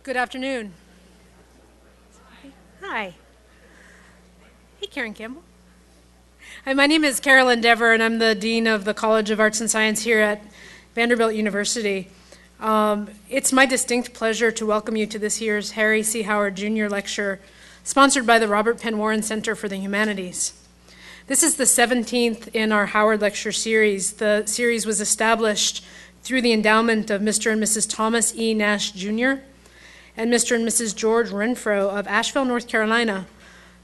Good afternoon. Hi. Hey, Karen Campbell. Hi, my name is Carolyn Dever, and I'm the Dean of the College of Arts and Science here at Vanderbilt University. It's my distinct pleasure to welcome you to this year's Harry C. Howard Jr. Lecture, sponsored by the Robert Penn Warren Center for the Humanities. This is the 17th in our Howard Lecture series. The series was established through the endowment of Mr. and Mrs. Thomas E. Nash Jr. and Mr. and Mrs. George Renfro of Asheville, North Carolina,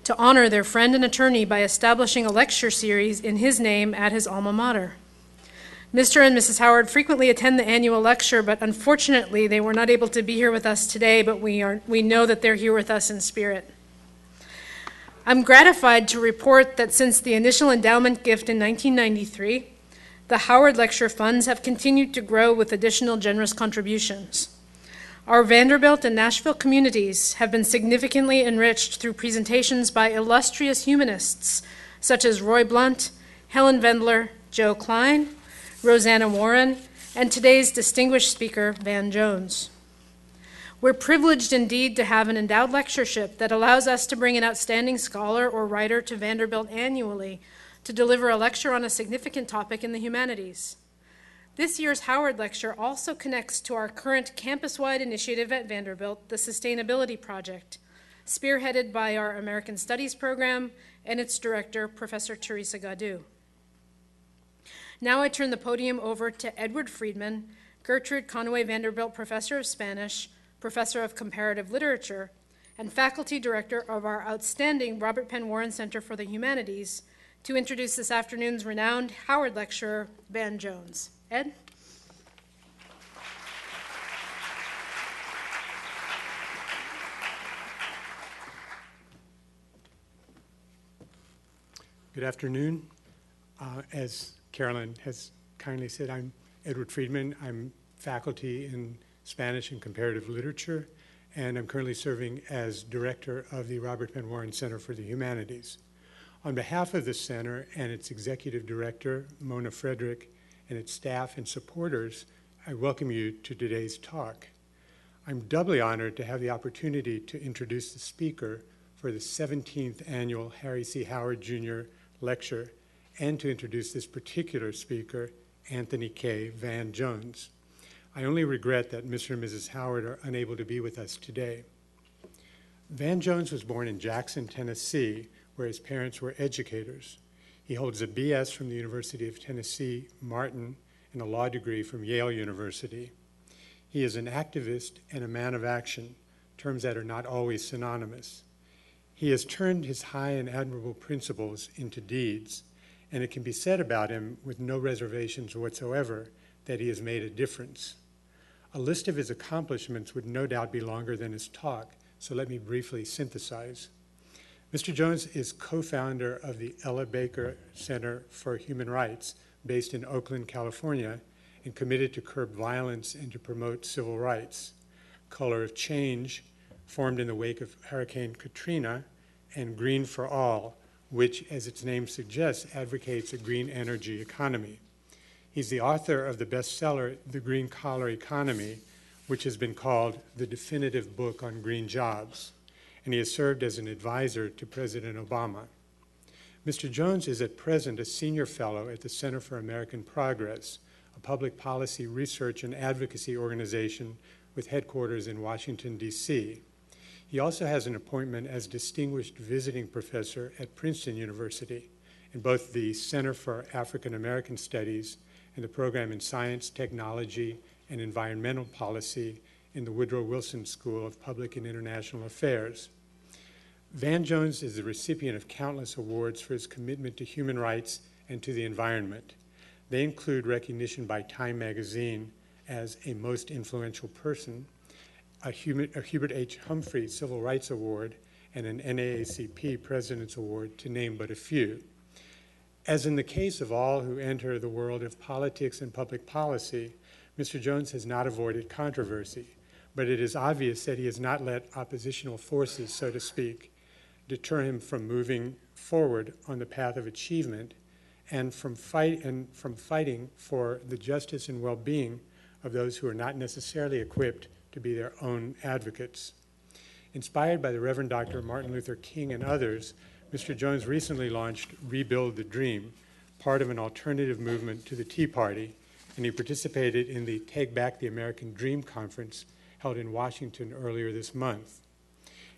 to honor their friend and attorney by establishing a lecture series in his name at his alma mater. Mr. and Mrs. Howard frequently attend the annual lecture, but unfortunately they were not able to be here with us today, but we know that they're here with us in spirit. I'm gratified to report that since the initial endowment gift in 1993, the Howard Lecture funds have continued to grow with additional generous contributions. Our Vanderbilt and Nashville communities have been significantly enriched through presentations by illustrious humanists such as Roy Blunt, Helen Vendler, Joe Klein, Rosanna Warren, and today's distinguished speaker, Van Jones. We're privileged indeed to have an endowed lectureship that allows us to bring an outstanding scholar or writer to Vanderbilt annually to deliver a lecture on a significant topic in the humanities. This year's Howard Lecture also connects to our current campus-wide initiative at Vanderbilt, the Sustainability Project, spearheaded by our American Studies program and its director, Professor Teresa Gadu. Now I turn the podium over to Edward Friedman, Gertrude Conway Vanderbilt Professor of Spanish, Professor of Comparative Literature, and Faculty Director of our outstanding Robert Penn Warren Center for the Humanities, to introduce this afternoon's renowned Howard lecturer, Van Jones. Ed? Good afternoon. As Carolyn has kindly said, I'm Edward Friedman. I'm faculty in Spanish and Comparative Literature, and I'm currently serving as director of the Robert Penn Warren Center for the Humanities. On behalf of the center and its executive director, Mona Frederick, and its staff and supporters, I welcome you to today's talk. I'm doubly honored to have the opportunity to introduce the speaker for the 17th annual Harry C. Howard Jr. Lecture, and to introduce this particular speaker, Anthony K. Van Jones. I only regret that Mr. and Mrs. Howard are unable to be with us today. Van Jones was born in Jackson, Tennessee, where his parents were educators. He holds a BS from the University of Tennessee, Martin, and a law degree from Yale University. He is an activist and a man of action, terms that are not always synonymous. He has turned his high and admirable principles into deeds, and it can be said about him with no reservations whatsoever that he has made a difference. A list of his accomplishments would no doubt be longer than his talk, so let me briefly synthesize. Mr. Jones is co-founder of the Ella Baker Center for Human Rights, based in Oakland, California, and committed to curb violence and to promote civil rights. Color of Change, formed in the wake of Hurricane Katrina, and Green for All, which, as its name suggests, advocates a green energy economy. He's the author of the bestseller, The Green Collar Economy, which has been called the definitive book on green jobs, and he has served as an advisor to President Obama. Mr. Jones is at present a senior fellow at the Center for American Progress, a public policy research and advocacy organization with headquarters in Washington, D.C. He also has an appointment as distinguished visiting professor at Princeton University in both the Center for African American Studies and the program in Science, Technology, and Environmental Policy in the Woodrow Wilson School of Public and International Affairs. Van Jones is the recipient of countless awards for his commitment to human rights and to the environment. They include recognition by Time magazine as a most influential person, a Hubert H. Humphrey Civil Rights Award, and an NAACP President's Award, to name but a few. As in the case of all who enter the world of politics and public policy, Mr. Jones has not avoided controversy, but it is obvious that he has not let oppositional forces, so to speak, deter him from moving forward on the path of achievement and from fighting for the justice and well-being of those who are not necessarily equipped to be their own advocates. Inspired by the Reverend Dr. Martin Luther King and others, Mr. Jones recently launched Rebuild the Dream, part of an alternative movement to the Tea Party, and he participated in the Take Back the American Dream conference held in Washington earlier this month.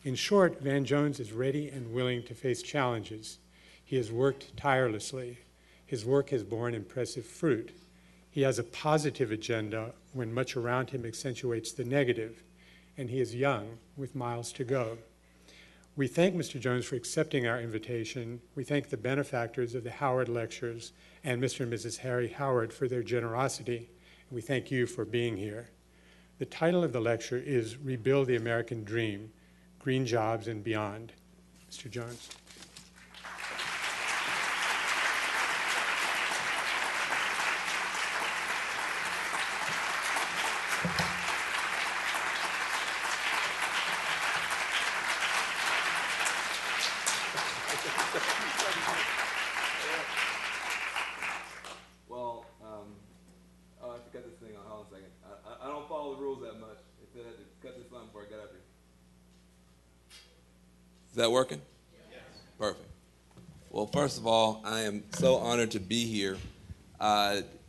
In short, Van Jones is ready and willing to face challenges. He has worked tirelessly. His work has borne impressive fruit. He has a positive agenda when much around him accentuates the negative, and he is young with miles to go. We thank Mr. Jones for accepting our invitation. We thank the benefactors of the Howard Lectures and Mr. and Mrs. Harry Howard for their generosity. And we thank you for being here. The title of the lecture is Rebuild the American Dream, Green Jobs and Beyond. Mr. Jones. Well, oh, I forgot this thing on. Hold on a second. I don't follow the rules that much. They said I had to cut this on before I got up here. Is that working? Yes. Perfect. Well, first of all, I am so honored to be here.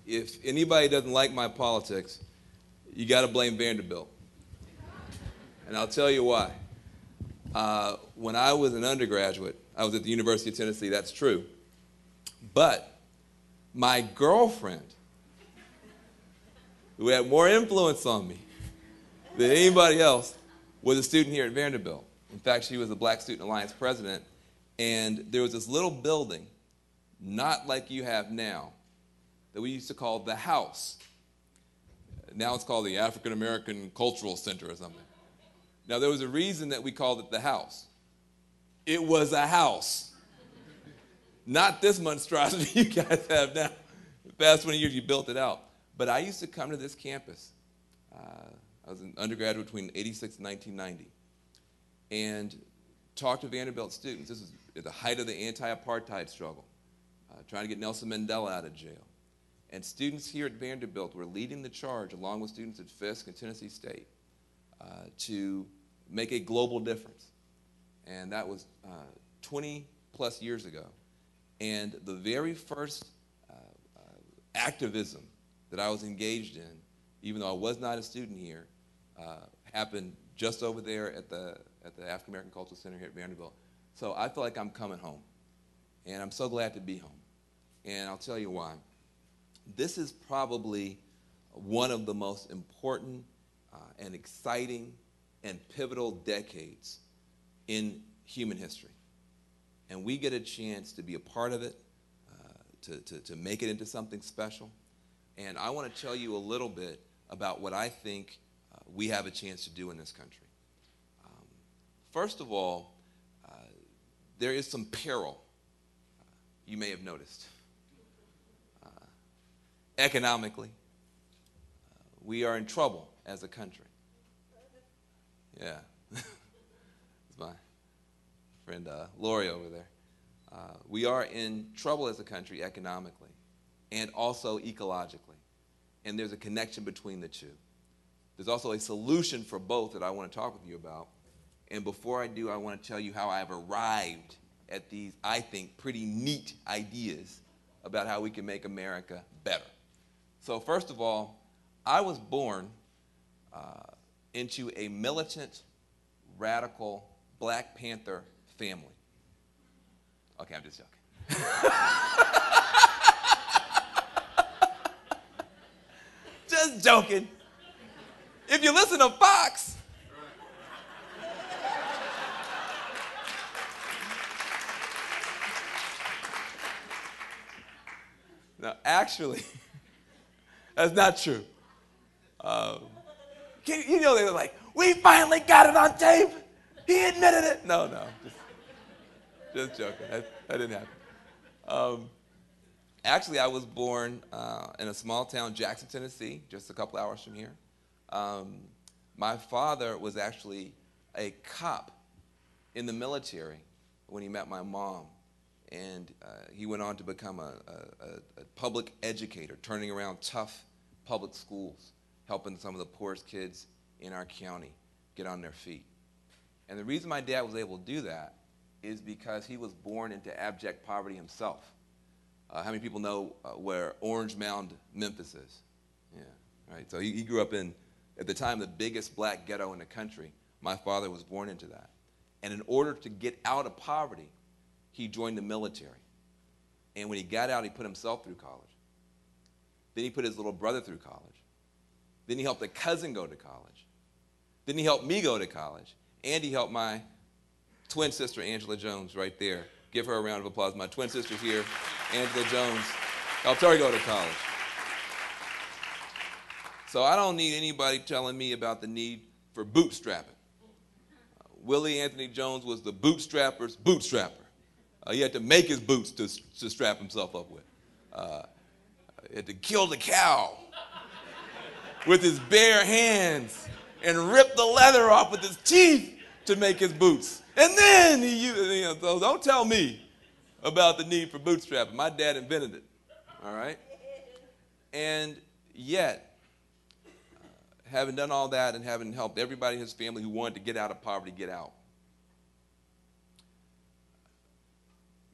If anybody doesn't like my politics, you got to blame Vanderbilt. And I'll tell you why. When I was an undergraduate, I was at the University of Tennessee, that's true. But my girlfriend, who had more influence on me than anybody else, was a student here at Vanderbilt. In fact, she was the Black Student Alliance president, and there was this little building, not like you have now, that we used to call the House. Now it's called the African American Cultural Center or something. Now, there was a reason that we called it the House. It was a house. Not this monstrosity you guys have now. The past 20 years, you built it out. But I used to come to this campus. I was an undergraduate between 86 and 1990. And talk to Vanderbilt students. This is at the height of the anti-apartheid struggle, trying to get Nelson Mandela out of jail. And students here at Vanderbilt were leading the charge, along with students at Fisk and Tennessee State, to make a global difference. And that was 20 plus years ago. And the very first activism that I was engaged in, even though I was not a student here, happened just over there at the African American Cultural Center here at Vanderbilt. So I feel like I'm coming home. And I'm so glad to be home. And I'll tell you why. This is probably one of the most important and exciting and pivotal decades in human history. And we get a chance to be a part of it, to make it into something special. And I want to tell you a little bit about what I think we have a chance to do in this country. First of all, there is some peril you may have noticed. Economically, we are in trouble as a country. Yeah. It's my friend Lori over there. We are in trouble as a country economically and also ecologically. And there's a connection between the two. There's also a solution for both that I want to talk with you about. And before I do, I want to tell you how I've arrived at these, I think, pretty neat ideas about how we can make America better. So first of all, I was born into a militant, radical Black Panther family. Okay, I'm just joking. Just joking. If you listen to Fox, no, actually, that's not true. You know, they were like, we finally got it on tape. He admitted it. No, just joking. That didn't happen. Actually, I was born in a small town, Jackson, Tennessee, just a couple hours from here. My father was actually a cop in the military when he met my mom. And he went on to become a public educator, turning around tough public schools, helping some of the poorest kids in our county get on their feet. And the reason my dad was able to do that is because he was born into abject poverty himself. How many people know where Orange Mound, Memphis is? Yeah, right. So he grew up in, at the time, the biggest black ghetto in the country. My father was born into that. And in order to get out of poverty, he joined the military. And when he got out, he put himself through college. Then he put his little brother through college. Then he helped a cousin go to college. Then he helped me go to college. And he helped my twin sister, Angela Jones, right there. Give her a round of applause. My twin sister's here, Angela Jones, helped her go to college. So I don't need anybody telling me about the need for bootstrapping. Willie Anthony Jones was the bootstrapper's bootstrapper. He had to make his boots to strap himself up with. He had to kill the cow with his bare hands and rip the leather off with his teeth to make his boots. And then he used, so don't tell me about the need for bootstrapping. My dad invented it, all right? And yet, having done all that and having helped everybody in his family who wanted to get out of poverty get out,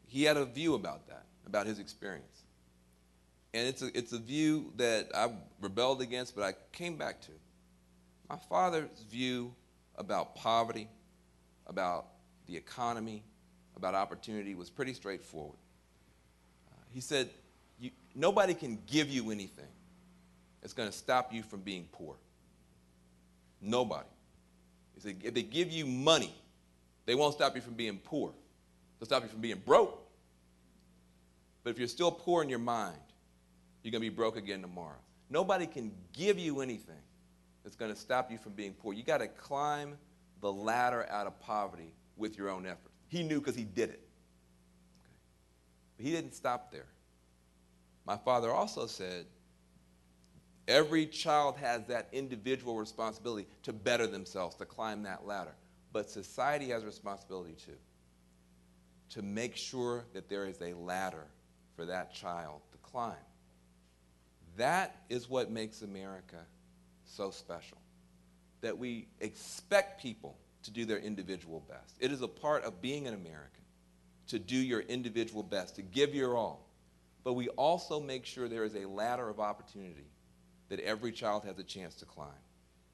he had a view about that, about his experience. And it's a view that I rebelled against, but I came back to. My father's view about poverty, about the economy, about opportunity was pretty straightforward. He said, nobody can give you anything that's going to stop you from being poor. Nobody. He said, if they give you money, they won't stop you from being poor. They'll stop you from being broke. But if you're still poor in your mind, you're going to be broke again tomorrow. Nobody can give you anything that's going to stop you from being poor. You got to climb the ladder out of poverty with your own effort. He knew because he did it. Okay. But he didn't stop there. My father also said, every child has that individual responsibility to better themselves, to climb that ladder. But society has a responsibility too, to make sure that there is a ladder for that child to climb. That is what makes America so special, that we expect people to do their individual best. It is a part of being an American to do your individual best, to give your all. But we also make sure there is a ladder of opportunity that every child has a chance to climb.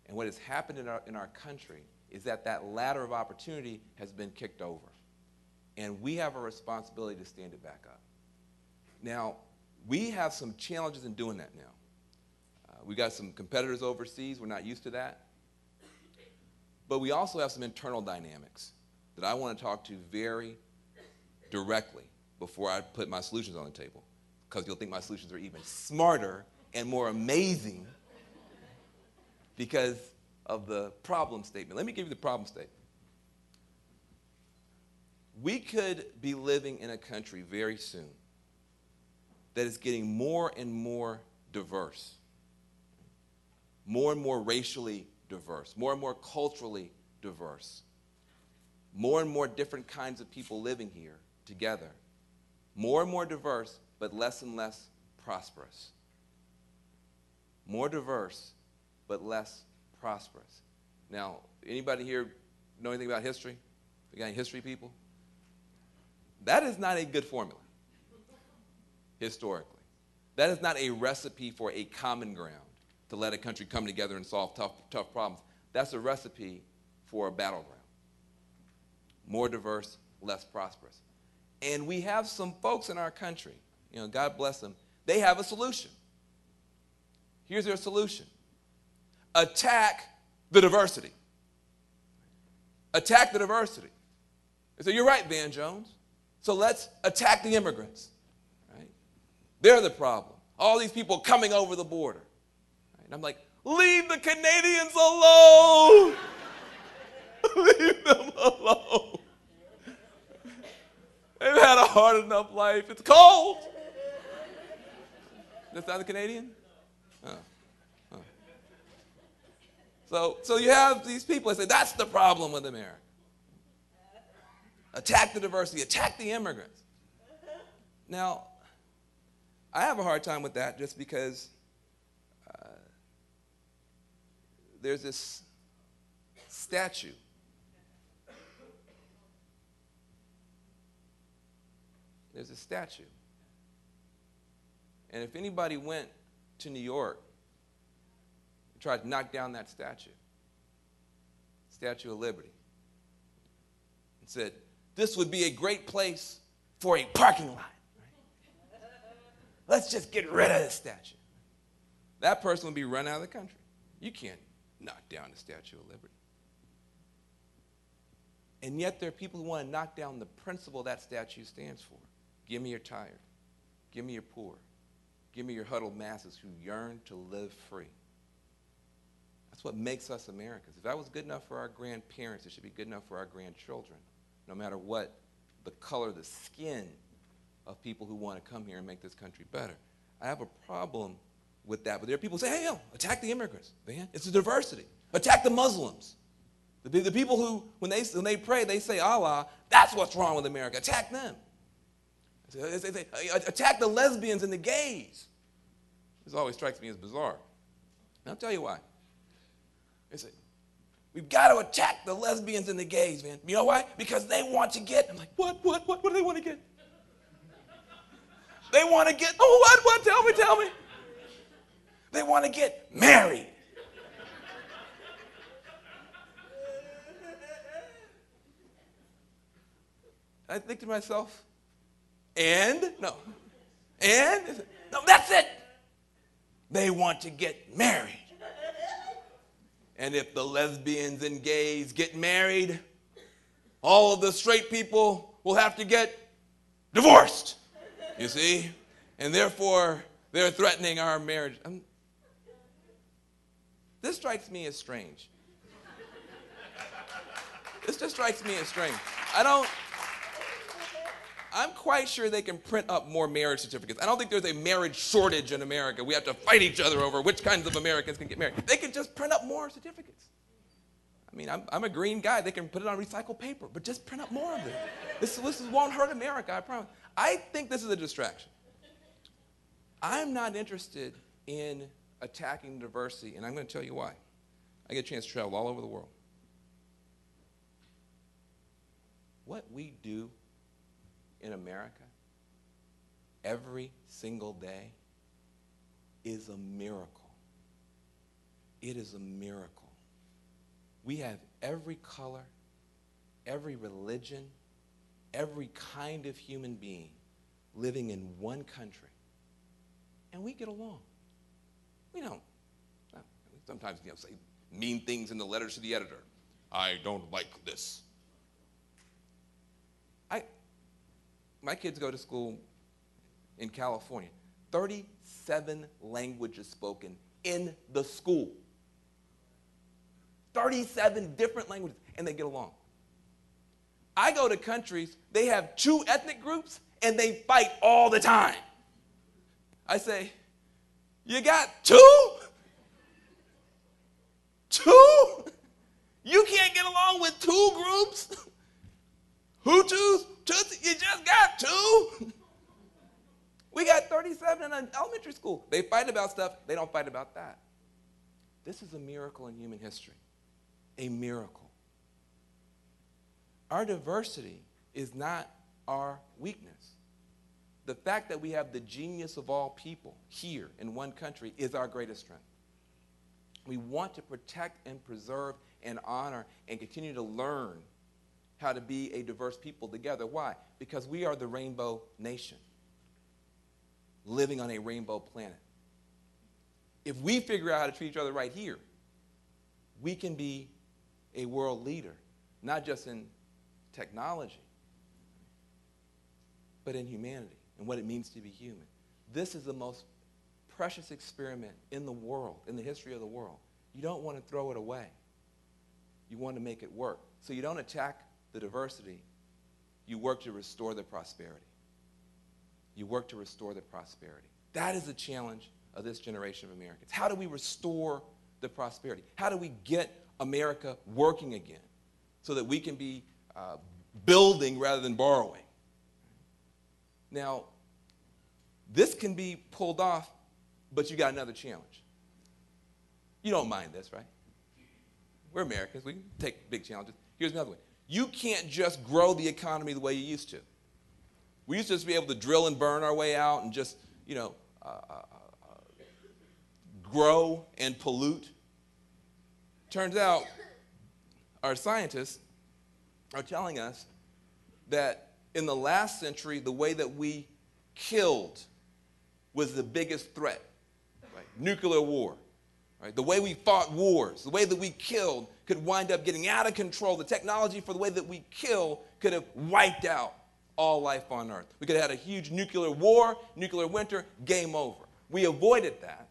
And what has happened in our country is that that ladder of opportunity has been kicked over. And we have a responsibility to stand it back up. Now, we have some challenges in doing that now. We got some competitors overseas. We're not used to that. But we also have some internal dynamics that I want to talk to very directly before I put my solutions on the table, because you'll think my solutions are even smarter and more amazing because of the problem statement. Let me give you the problem statement. We could be living in a country very soon that is getting more and more diverse, more and more racially diverse, more and more culturally diverse, more and more different kinds of people living here together, more and more diverse, but less and less prosperous. More diverse, but less prosperous. Now, anybody here know anything about history? We got any history people? That is not a good formula, historically. That is not a recipe for a common ground to let a country come together and solve tough problems. That's a recipe for a battleground. More diverse, less prosperous. And we have some folks in our country, God bless them, they have a solution. Here's their solution. Attack the diversity. Attack the diversity. They say, you're right, Van Jones. So let's attack the immigrants. Right? They're the problem. All these people coming over the border. Right? And I'm like, leave the Canadians alone. Leave them alone. They've had a hard enough life. It's cold. That's not the Canadian? So you have these people that say, that's the problem with America. Attack the diversity, attack the immigrants. Now, I have a hard time with that just because there's this statue. There's a statue. And if anybody went to New York and tried to knock down that statue, Statue of Liberty, and said, this would be a great place for a parking lot. Right? Let's just get rid of this statue. That person would be run out of the country. You can't knock down the Statue of Liberty. And yet there are people who want to knock down the principle that statue stands for. Give me your tired. Give me your poor. Give me your huddled masses who yearn to live free. That's what makes us Americans. If that was good enough for our grandparents, it should be good enough for our grandchildren, no matter what the color, the skin of people who want to come here and make this country better. I have a problem with that, but there are people who say, hey, attack the immigrants, man. It's a diversity. Attack the Muslims. The people who, when they pray, they say Allah, that's what's wrong with America. Attack them. They say, attack the lesbians and the gays. This always strikes me as bizarre. And I'll tell you why. They say, we've got to attack the lesbians and the gays, man. You know why? Because they want to get, I'm like, what do they want to get? They want to get, what? Tell me. They want to get married. I think to myself, no, that's it. They want to get married. And if the lesbians and gays get married, all of the straight people will have to get divorced, you see? And therefore, they're threatening our marriage. This strikes me as strange. This just strikes me as strange. I'm quite sure they can print up more marriage certificates. I don't think there's a marriage shortage in America. We have to fight each other over which kinds of Americans can get married. They can just print up more certificates. I mean, I'm a green guy. They can put it on recycled paper, but just print up more of it. This won't hurt America, I promise. I think this is a distraction. I'm not interested in attacking diversity, and I'm going to tell you why. I get a chance to travel all over the world. What we do in America every single day is a miracle. It is a miracle. We have every color, every religion, every kind of human being living in one country, and we get along. We don't. Sometimes say mean things in the letters to the editor. I don't like this. My kids go to school in California. 37 languages spoken in the school. 37 different languages, and they get along. I go to countries, they have 2 ethnic groups, and they fight all the time. I say, you got 2? 2? You can't get along with 2 groups? Hutus? Tutsis? You just got 2? We got 37 in an elementary school. They fight about stuff. They don't fight about that. This is a miracle in human history. A miracle. Our diversity is not our weakness. The fact that we have the genius of all people here in one country is our greatest strength. We want to protect and preserve and honor and continue to learn how to be a diverse people together. Why? Because we are the rainbow nation, living on a rainbow planet. If we figure out how to treat each other right here, we can be a world leader, not just in technology, but in humanity and what it means to be human. This is the most precious experiment in the world, in the history of the world. You don't want to throw it away. You want to make it work. So you don't attack the diversity. You work to restore the prosperity. You work to restore the prosperity. That is the challenge of this generation of Americans. How do we restore the prosperity? How do we get America working again so that we can be building rather than borrowing? Now, this can be pulled off, but you got another challenge. You don't mind this, right? We're Americans. We can take big challenges. Here's another one. You can't just grow the economy the way you used to. We used to just be able to drill and burn our way out and just, grow and pollute. Turns out our scientists are telling us that in the last century, the way that we killed was the biggest threat. Right? Nuclear war. Right? The way we fought wars, the way that we killed could wind up getting out of control. The technology for the way that we kill could have wiped out all life on Earth. We could have had a huge nuclear war, nuclear winter, game over. We avoided that.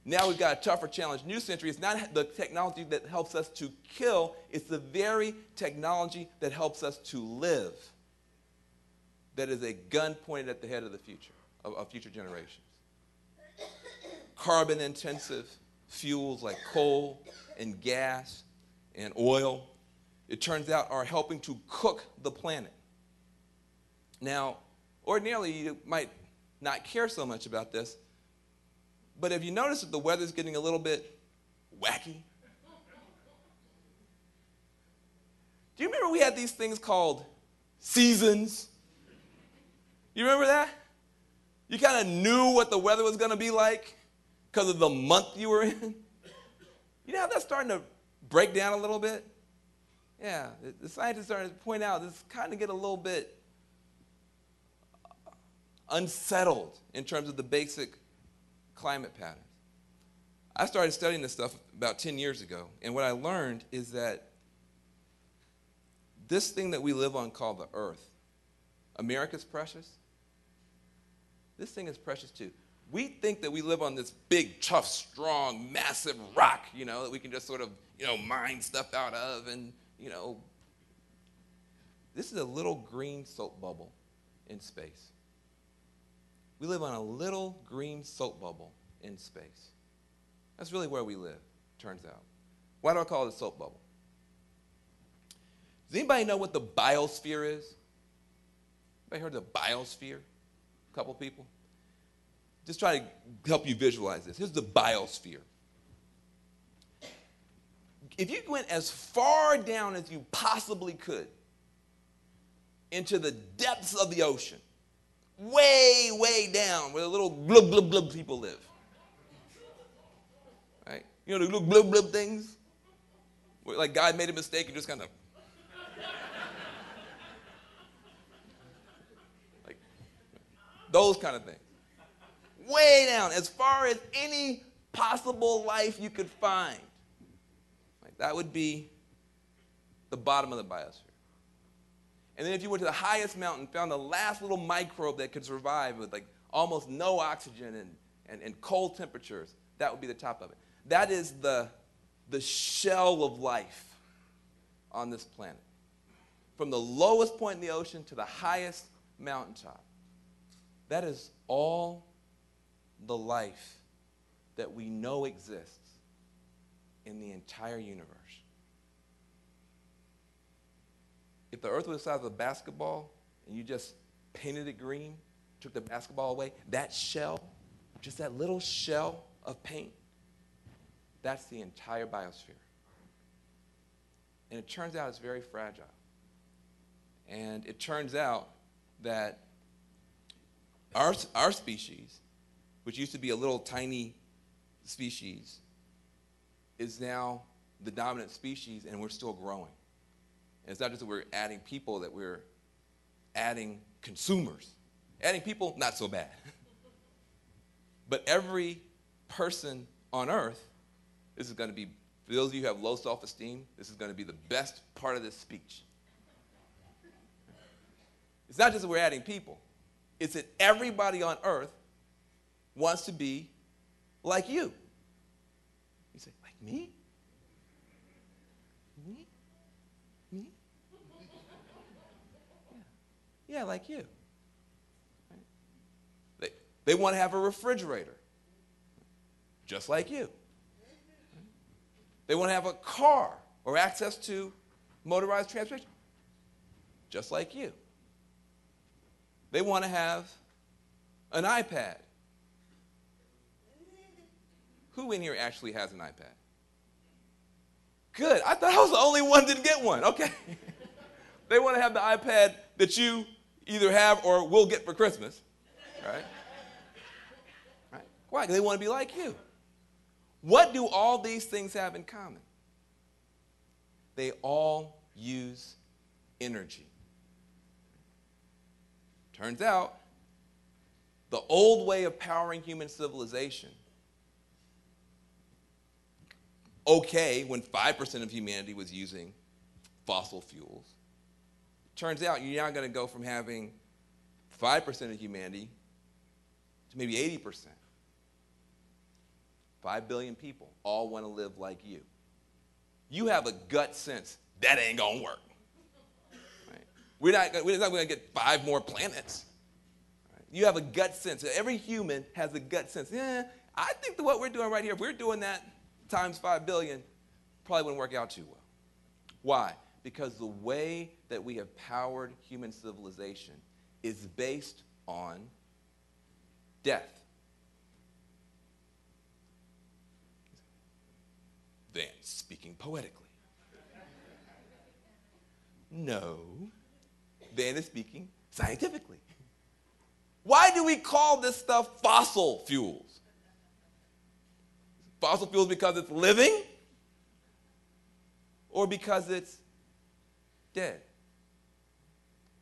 Now we've got a tougher challenge. New century, it's not the technology that helps us to kill, it's the very technology that helps us to live that is a gun pointed at the head of the future, of future generations. Carbon-intensive fuels like coal and gas and oil, it turns out, are helping to cook the planet. Now, ordinarily, you might not care so much about this, but have you noticed that the weather's getting a little bit wacky? Do you remember we had these things called seasons? You remember that? You kind of knew what the weather was going to be like because of the month you were in. You know how that's starting to break down a little bit? Yeah, the scientists started to point out this kind of get a little bit unsettled in terms of the basic climate patterns. I started studying this stuff about 10 years ago, and what I learned is that this thing that we live on called the Earth, America's precious. This thing is precious too. We think that we live on this big, tough, strong, massive rock, that we can just sort of, mine stuff out of, and, this is a little green soap bubble in space. We live on a little green soap bubble in space. That's really where we live, turns out. Why do I call it a soap bubble? Does anybody know what the biosphere is? Anybody heard of the biosphere? A couple people? Just try to help you visualize this. Here's the biosphere. If you went as far down as you possibly could into the depths of the ocean, way, way down where the little blub, blub, blub people live. Right? The little blub, blub things? Where like God made a mistake and just kind of... like those kind of things. Way down, as far as any possible life you could find. Like that would be the bottom of the biosphere. And then if you went to the highest mountain, found the last little microbe that could survive with like almost no oxygen and cold temperatures, that would be the top of it. That is the shell of life on this planet. From the lowest point in the ocean to the highest mountaintop. That is all the life that we know exists in the entire universe. If the earth was the size of a basketball and you just painted it green, took the basketball away, that shell, just that little shell of paint, that's the entire biosphere. And it turns out it's very fragile. And it turns out that our species, which used to be a little tiny species, is now the dominant species, and we're still growing. And it's not just that we're adding people, that we're adding consumers. Adding people, not so bad. But every person on earth, this is going to be, for those of you who have low self-esteem, this is going to be the best part of this speech. It's not just that we're adding people. It's that everybody on earth wants to be like you. You say, like me? Me? Me? Yeah, like you. Right? They want to have a refrigerator, just like you. They want to have a car or access to motorized transportation, just like you. They want to have an iPad. Who in here actually has an iPad? Good. I thought I was the only one that didn't get one. Okay. They want to have the iPad that you either have or will get for Christmas, right? Right? Why? Because they want to be like you. What do all these things have in common? They all use energy. Turns out, the old way of powering human civilization, okay, when 5% of humanity was using fossil fuels, turns out you're now going to go from having 5% of humanity to maybe 80%. 5 billion people all want to live like you. You have a gut sense that ain't going to work. Right? We're not going to get 5 more planets. Right? You have a gut sense. Every human has a gut sense. Yeah, I think that what we're doing right here, if we're doing that times 5 billion, probably wouldn't work out too well. Why? Because the way that we have powered human civilization is based on death. Van speaking poetically. No, Van is speaking scientifically. Why do we call this stuff fossil fuels? Fossil fuels because it's living or because it's dead?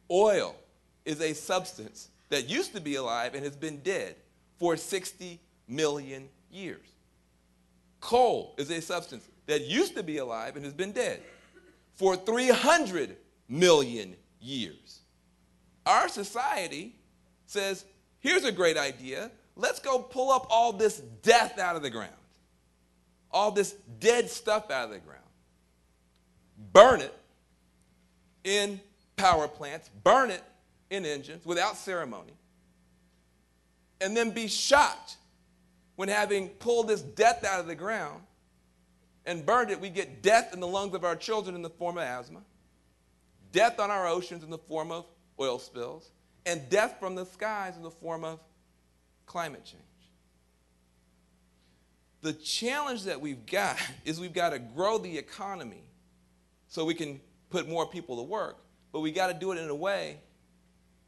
Oil is a substance that used to be alive and has been dead for 60 million years. Coal is a substance that used to be alive and has been dead for 300 million years. Our society says, here's a great idea. Let's go pull up all this death out of the ground, all this dead stuff out of the ground, burn it in power plants, burn it in engines without ceremony, and then be shocked when, having pulled this death out of the ground and burned it, we get death in the lungs of our children in the form of asthma, death on our oceans in the form of oil spills, and death from the skies in the form of climate change. The challenge that we've got is we've got to grow the economy so we can put more people to work, but we got to do it in a way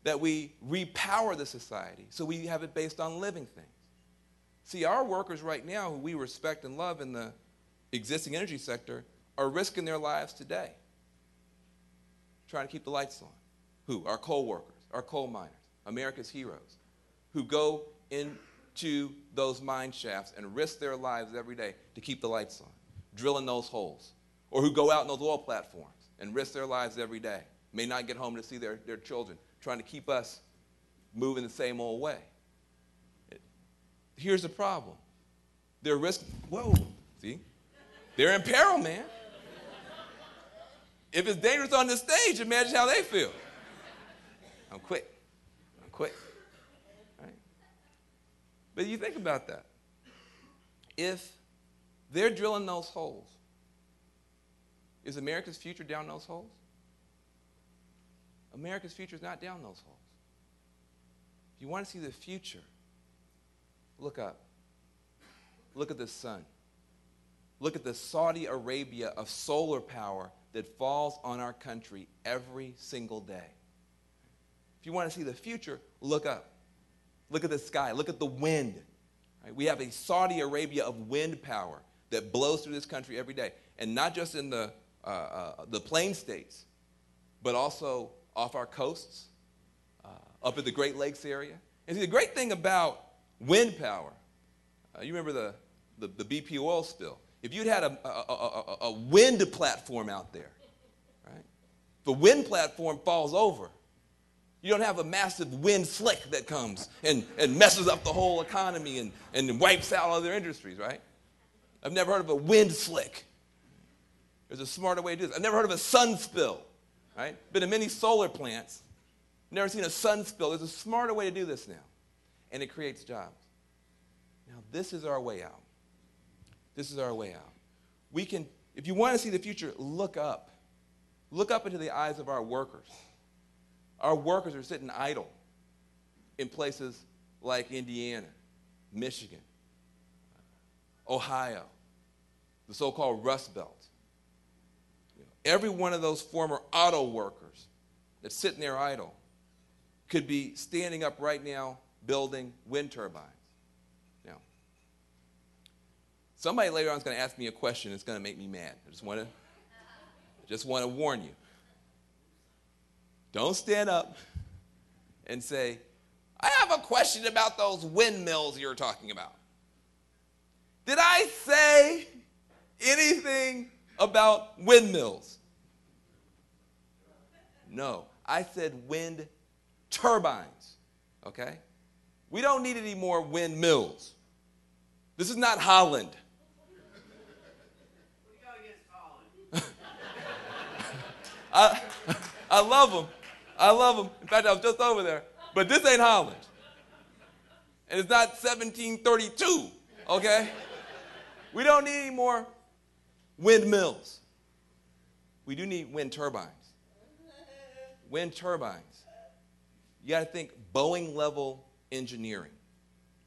that we repower the society so we have it based on living things. See, our workers right now, who we respect and love in the existing energy sector, are risking their lives today trying to keep the lights on. Who? Our coal workers, our coal miners, America's heroes, who go into those mine shafts and risk their lives every day to keep the lights on, drilling those holes, or who go out in those oil platforms and risk their lives every day, may not get home to see their children, trying to keep us moving the same old way. Here's the problem. They're whoa, see? They're in peril, man. If it's dangerous on the stage, imagine how they feel. I'm quick. Right? But you think about that. If they're drilling those holes, is America's future down those holes? America's future is not down those holes. If you want to see the future, look up. Look at the sun. Look at the Saudi Arabia of solar power that falls on our country every single day. If you want to see the future, look up. Look at the sky. Look at the wind. Right? We have a Saudi Arabia of wind power that blows through this country every day. And not just in the plain states, but also off our coasts, up at the Great Lakes area. And see, the great thing about wind power, you remember the BP oil spill. If you'd had a wind platform out there, right? If the wind platform falls over, you don't have a massive wind slick that comes and messes up the whole economy and wipes out other industries, right? I've never heard of a wind slick. There's a smarter way to do this. I've never heard of a sun spill, right? Been in many solar plants. Never seen a sun spill. There's a smarter way to do this now, and it creates jobs. Now, this is our way out. This is our way out. We can, if you want to see the future, look up. Look up into the eyes of our workers. Our workers are sitting idle in places like Indiana, Michigan, Ohio, the so-called Rust Belt. every one of those former auto workers that's sitting there idle could be standing up right now building wind turbines. Now, somebody later on is going to ask me a question that's going to make me mad. I just want to warn you. Don't stand up and say, I have a question about those windmills you're talking about. Did I say anything about windmills? No, I said wind turbines, okay? We don't need any more windmills. This is not Holland. I love them. I love them. In fact, I was just over there. But this ain't Holland. And it's not 1732, okay? We don't need any more windmills. We do need wind turbines. Wind turbines. You got to think Boeing-level engineering,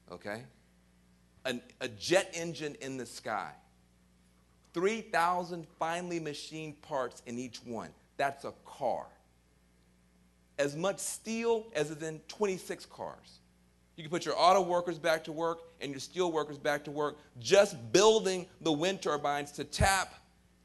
okay? A jet engine in the sky. 3,000 finely machined parts in each one. That's a car. As much steel as is in 26 cars. You can put your auto workers back to work and your steel workers back to work just building the wind turbines to tap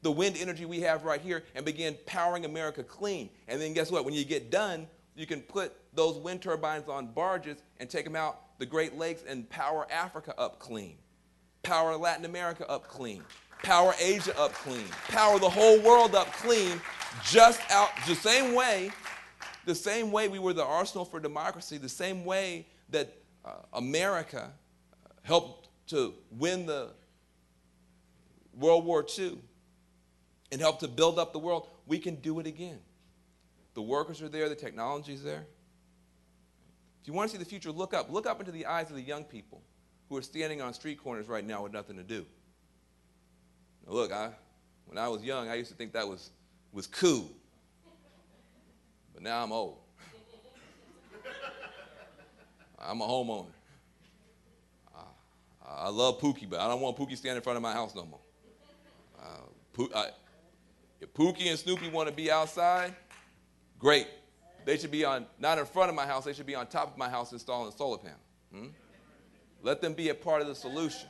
the wind energy we have right here and begin powering America clean. And then guess what? When you get done, you can put those wind turbines on barges and take them out the Great Lakes and power Africa up clean. Power Latin America up clean. Power Asia up clean. Power the whole world up clean. Just out the same way we were the arsenal for democracy, the same way that America helped to win the World War II and helped to build up the world, we can do it again. The workers are there, the technology is there. If you want to see the future, look up. Look up into the eyes of the young people who are standing on street corners right now with nothing to do. Now look, when I was young, I used to think that was cool. But now I'm old. I'm a homeowner. I love Pookie, but I don't want Pookie standing in front of my house no more. If Pookie and Snoopy want to be outside, great. They should be not in front of my house, they should be on top of my house installing a solar panel. Let them be a part of the solution.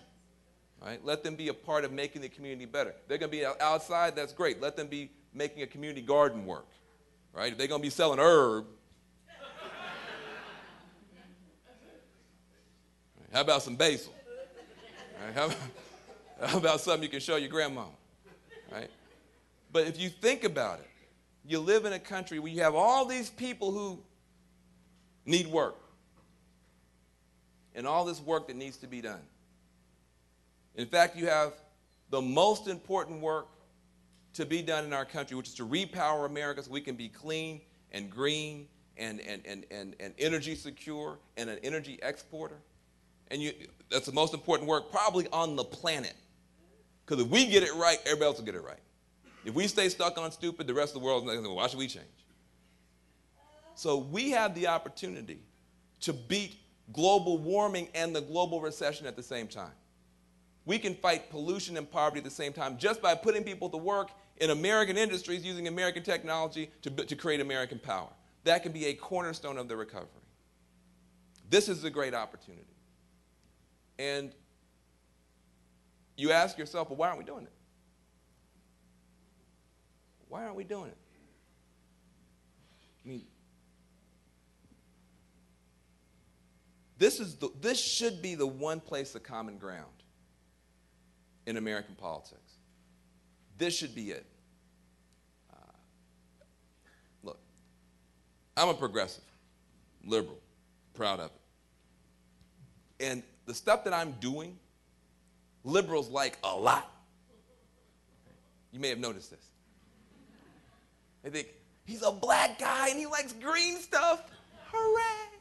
Right? Let them be a part of making the community better. They're going to be outside, that's great. Let them be making a community garden work. Right? If they're going to be selling herb, how about some basil? Right? How about something you can show your grandma? Right? But if you think about it, you live in a country where you have all these people who need work and all this work that needs to be done. In fact, you have the most important work to be done in our country, which is to repower America so we can be clean and green and energy secure and an energy exporter. And that's the most important work probably on the planet. Because if we get it right, everybody else will get it right. If we stay stuck on stupid, the rest of the world is not going to say, why should we change? So we have the opportunity to beat global warming and the global recession at the same time. We can fight pollution and poverty at the same time just by putting people to work in American industries using American technology to create American power. That can be a cornerstone of the recovery. This is a great opportunity. And you ask yourself, well, why aren't we doing it? Why aren't we doing it? I mean, this should be the one place of common ground in American politics. This should be it. Look, I'm a progressive, liberal, proud of it. And the stuff that I'm doing, liberals like a lot. You may have noticed this. They think, he's a black guy and he likes green stuff. Hooray!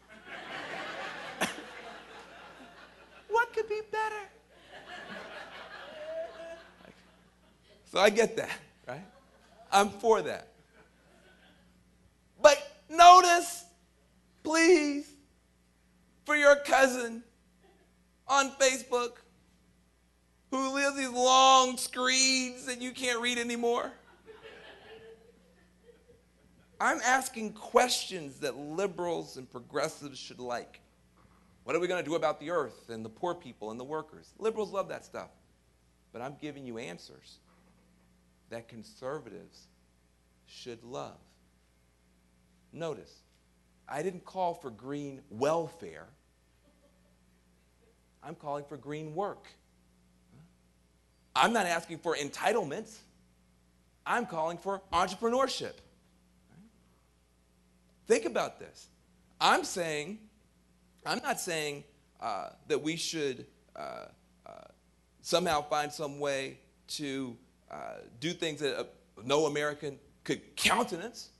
What could be better? So I get that, right? I'm for that. But notice, please, for your cousin on Facebook who lives these long screeds that you can't read anymore. I'm asking questions that liberals and progressives should like. What are we going to do about the earth and the poor people and the workers? Liberals love that stuff. But I'm giving you answers that conservatives should love. Notice, I didn't call for green welfare. I'm calling for green work. I'm not asking for entitlements. I'm calling for entrepreneurship. Think about this. I'm not saying that we should somehow find some way to do things that no American could countenance.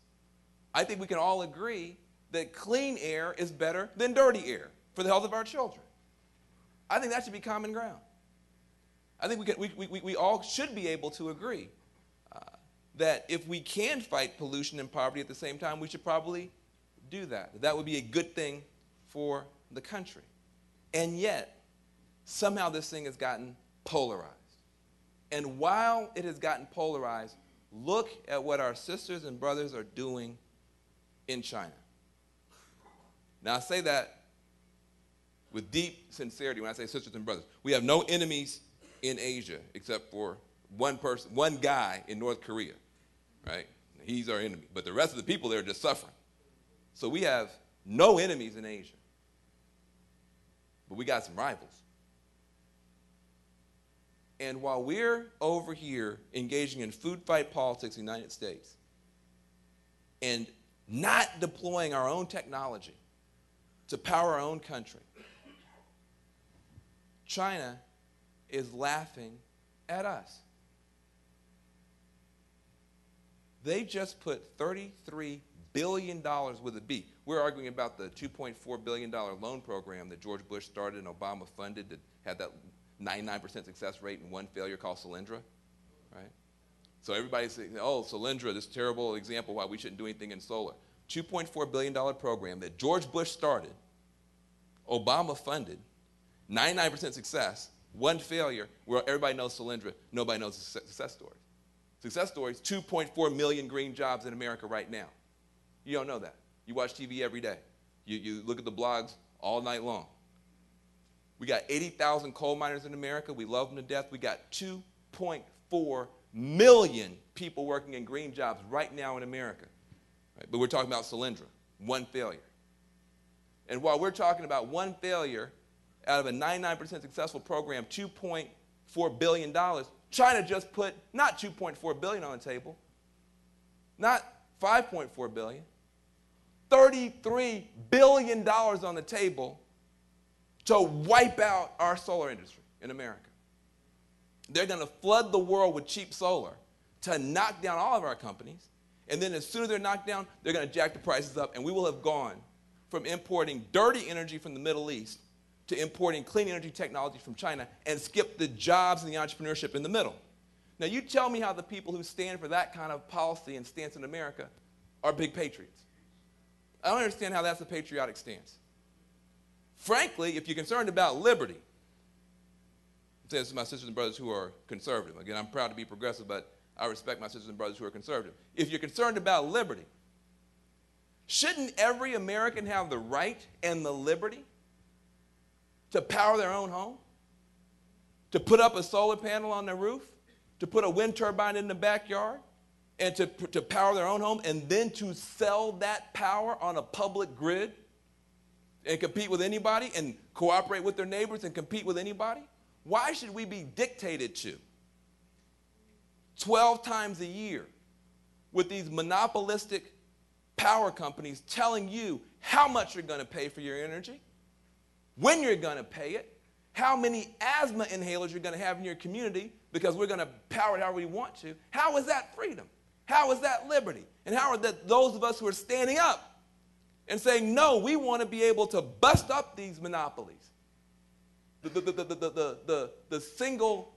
I think we can all agree that clean air is better than dirty air for the health of our children. I think that should be common ground. I think we all should be able to agree that if we can fight pollution and poverty at the same time, we should probably do that. That would be a good thing for the country. And yet, somehow this thing has gotten polarized. And while it has gotten polarized, look at what our sisters and brothers are doing in China. Now, I say that with deep sincerity when I say sisters and brothers. We have no enemies in Asia except for one person, one guy in North Korea, right? He's our enemy. But the rest of the people there are just suffering. So we have no enemies in Asia. But we got some rivals. And while we're over here engaging in food fight politics in the United States and not deploying our own technology to power our own country, China is laughing at us. They just put $33 billion with a B. We're arguing about the $2.4 billion loan program that George Bush started and Obama funded that had that 99% success rate and one failure called Solyndra, right? So everybody's saying, oh, Solyndra, this terrible example why we shouldn't do anything in solar. $2.4 billion program that George Bush started, Obama funded, 99% success, one failure, where everybody knows Solyndra, nobody knows the success story. Success stories, 2.4 million green jobs in America right now. You don't know that. You watch TV every day. You look at the blogs all night long. We got 80,000 coal miners in America. We love them to death. We got 2.4 million people working in green jobs right now in America. Right? But we're talking about Solyndra, one failure. And while we're talking about one failure out of a 99% successful program, $2.4 billion, China just put not $2.4 billion on the table, not $5.4 billion, $33 billion on the table to wipe out our solar industry in America. They're going to flood the world with cheap solar to knock down all of our companies, and then as soon as they're knocked down, they're going to jack the prices up, and we will have gone from importing dirty energy from the Middle East to importing clean energy technology from China and skip the jobs and the entrepreneurship in the middle. Now, you tell me how the people who stand for that kind of policy and stance in America are big patriots. I don't understand how that's a patriotic stance. Frankly, if you're concerned about liberty, I'm saying this to my sisters and brothers who are conservative. Again, I'm proud to be progressive, but I respect my sisters and brothers who are conservative. If you're concerned about liberty, shouldn't every American have the right and the liberty to power their own home? To put up a solar panel on their roof? To put a wind turbine in the backyard? And to power their own home, and then to sell that power on a public grid and compete with anybody and cooperate with their neighbors and compete with anybody? Why should we be dictated to 12 times a year with these monopolistic power companies telling you how much you're going to pay for your energy, when you're going to pay it, how many asthma inhalers you're going to have in your community because we're going to power it however we want to? How is that freedom? How is that liberty? And how are those of us who are standing up and saying, no, we want to be able to bust up these monopolies? The single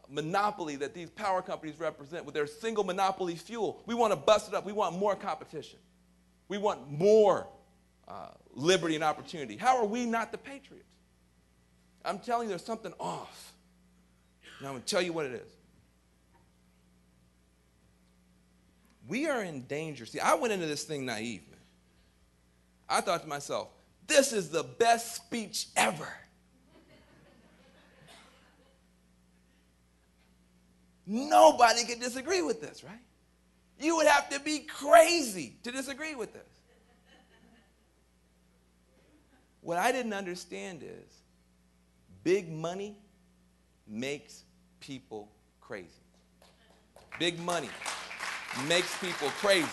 monopoly that these power companies represent with their single monopoly fuel, we want to bust it up. We want more competition. We want more liberty and opportunity. How are we not the patriots? I'm telling you there's something off. And I'm going to tell you what it is. We are in danger. See, I went into this thing naive, man. I thought to myself, this is the best speech ever. Nobody could disagree with this, right? You would have to be crazy to disagree with this. What I didn't understand is big money makes people crazy. Big money makes people crazy.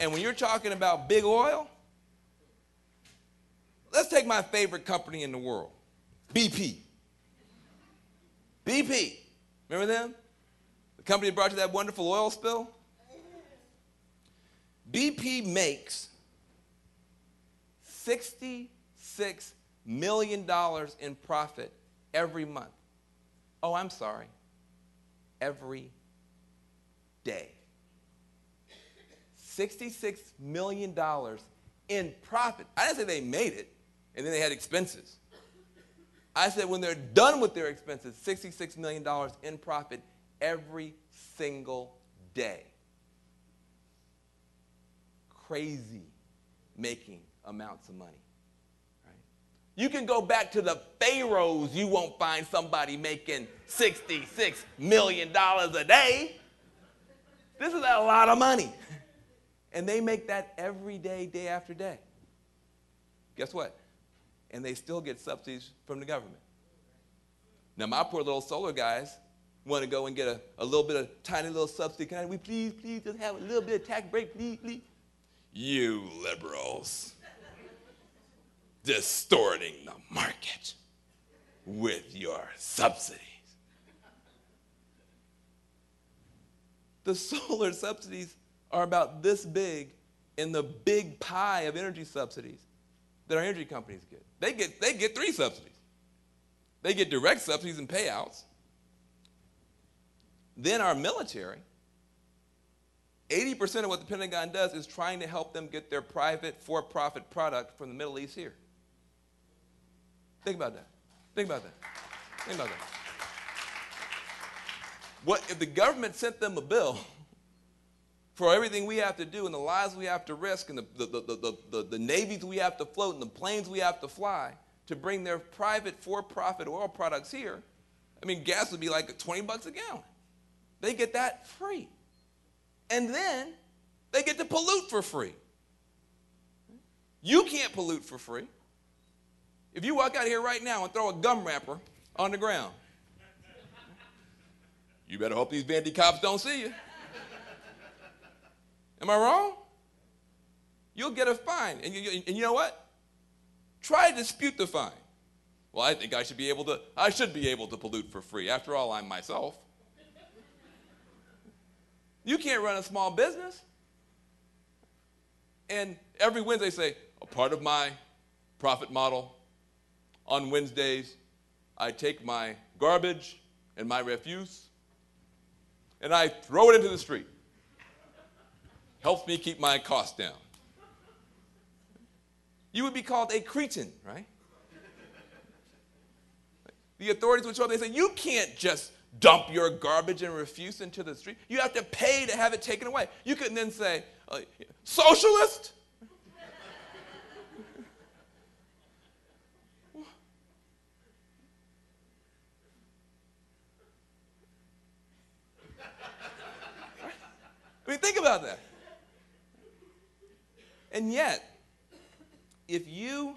And when you're talking about big oil, let's take my favorite company in the world, BP. BP, remember them? The company that brought you that wonderful oil spill? BP makes $66 million in profit every month. Oh, I'm sorry. Every day. $66 million in profit. I didn't say they made it and then they had expenses. I said when they're done with their expenses, $66 million in profit every single day. Crazy making amounts of money. Right? You can go back to the pharaohs, you won't find somebody making $66 million a day. This is a lot of money. And they make that every day, day after day. Guess what? And they still get subsidies from the government. Now, my poor little solar guys want to go and get a little bit of tiny little subsidy. Can we please just have a little bit of tax break, please? You liberals distorting the market with your subsidies. The solar subsidies are about this big in the big pie of energy subsidies that our energy companies get. They get 3 subsidies. They get direct subsidies and payouts. Then our military, 80% of what the Pentagon does is trying to help them get their private for-profit product from the Middle East here. Think about that. Think about that. Think about that. What if the government sent them a bill for everything we have to do and the lives we have to risk and the navies we have to float and the planes we have to fly to bring their private for-profit oil products here? I mean, gas would be like $20 a gallon. They get that free. And then they get to pollute for free. You can't pollute for free. If you walk out here right now and throw a gum wrapper on the ground, you better hope these bandy cops don't see you. Am I wrong? You'll get a fine. And you know what? Try to dispute the fine. Well, I think I should be able to pollute for free. After all, I'm myself. You can't run a small business. And every Wednesday say, a part of my profit model, on Wednesdays, I take my garbage and my refuse and I throw it into the street. Helps me keep my costs down. You would be called a cretin, right? The authorities would show up, they say, you can't just dump your garbage and refuse into the street. You have to pay to have it taken away. You couldn't then say, socialist? I mean, think about that. And yet, if you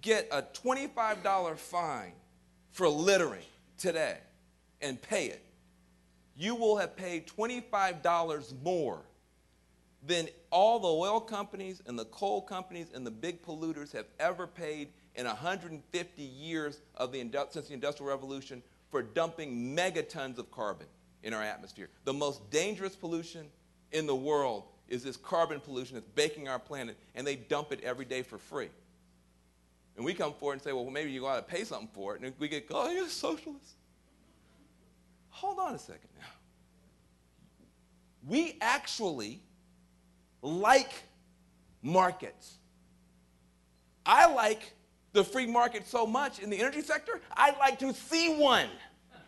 get a $25 fine for littering today and pay it, you will have paid $25 more than all the oil companies and the coal companies and the big polluters have ever paid in 150 years of since the Industrial Revolution for dumping megatons of carbon in our atmosphere. The most dangerous pollution in the world is this carbon pollution that's baking our planet, and they dump it every day for free. And we come forward and say, well, maybe you ought to pay something for it. And we get, oh, you're a socialist. Hold on a second now. We actually like markets. I like the free market so much in the energy sector, I'd like to see one.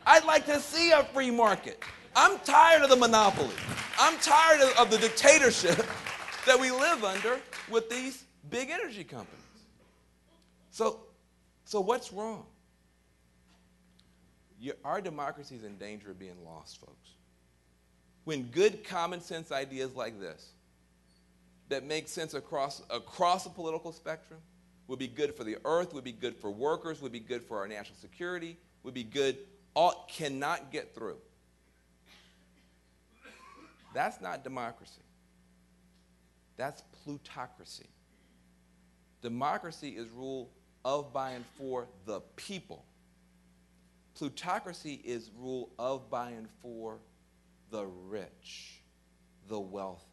I'd like to see a free market. I'm tired of the monopoly. I'm tired of the dictatorship that we live under with these big energy companies. So what's wrong? Our democracy is in danger of being lost, folks. When good common sense ideas like this that make sense across the political spectrum would be good for the earth, would be good for workers, would be good for our national security, would be good, all cannot get through. That's not democracy. That's plutocracy. Democracy is rule of, by, and for the people. Plutocracy is rule of, by, and for the rich, the wealthy.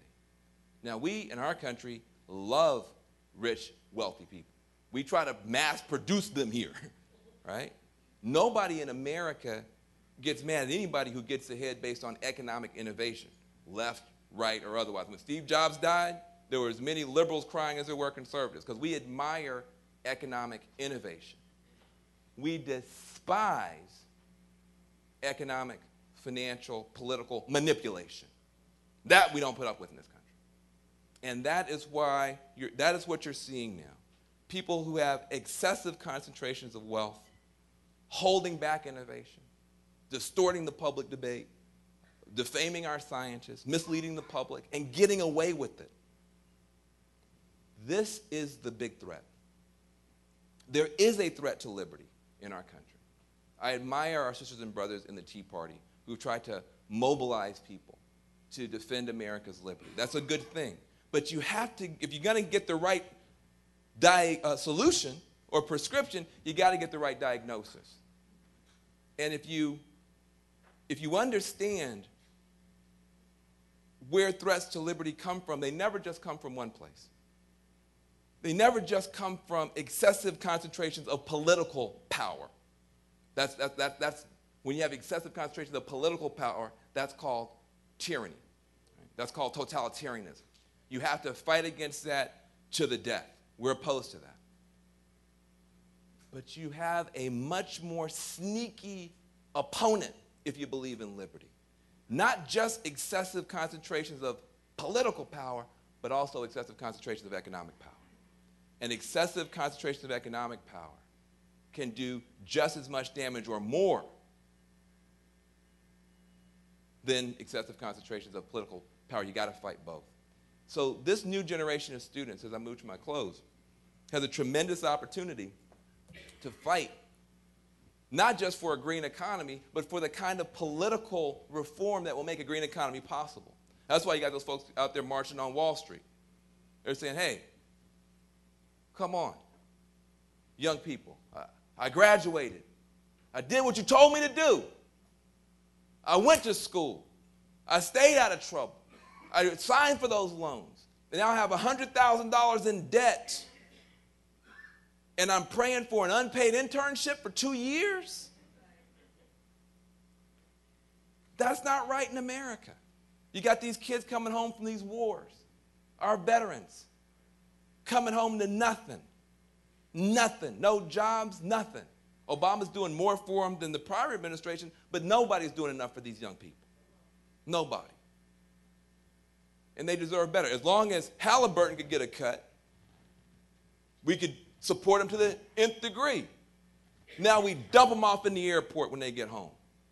Now, we in our country love rich, wealthy people. We try to mass produce them here, right? Nobody in America gets mad at anybody who gets ahead based on economic innovation, left, right, or otherwise. When Steve Jobs died, there were as many liberals crying as there were conservatives because we admire economic innovation. We despise economic, financial, political manipulation. That we don't put up with in this country. And that is why that is what you're seeing now. People who have excessive concentrations of wealth, holding back innovation, distorting the public debate, defaming our scientists, misleading the public, and getting away with it. This is the big threat. There is a threat to liberty in our country. I admire our sisters and brothers in the Tea Party who try to mobilize people to defend America's liberty. That's a good thing. But you have to, if you're going to get the right solution or prescription, you got to get the right diagnosis. And if you understand where threats to liberty come from, they never just come from one place. They never just come from excessive concentrations of political power. That's when you have excessive concentrations of political power, that's called tyranny. Right? That's called totalitarianism. You have to fight against that to the death. We're opposed to that. But you have a much more sneaky opponent if you believe in liberty. Not just excessive concentrations of political power, but also excessive concentrations of economic power. And excessive concentrations of economic power can do just as much damage or more than excessive concentrations of political power. You got to fight both. So this new generation of students, as I move to my close, has a tremendous opportunity to fight, not just for a green economy, but for the kind of political reform that will make a green economy possible. That's why you got those folks out there marching on Wall Street. They're saying, hey, come on, young people. I graduated. I did what you told me to do. I went to school. I stayed out of trouble. I signed for those loans. And now I have $100,000 in debt. And I'm praying for an unpaid internship for 2 years? That's not right in America. You got these kids coming home from these wars, our veterans, coming home to nothing. Nothing. No jobs, nothing. Obama's doing more for them than the prior administration, but nobody's doing enough for these young people. Nobody. And they deserve better. As long as Halliburton could get a cut, we could support them to the nth degree. Now we dump them off in the airport when they get home.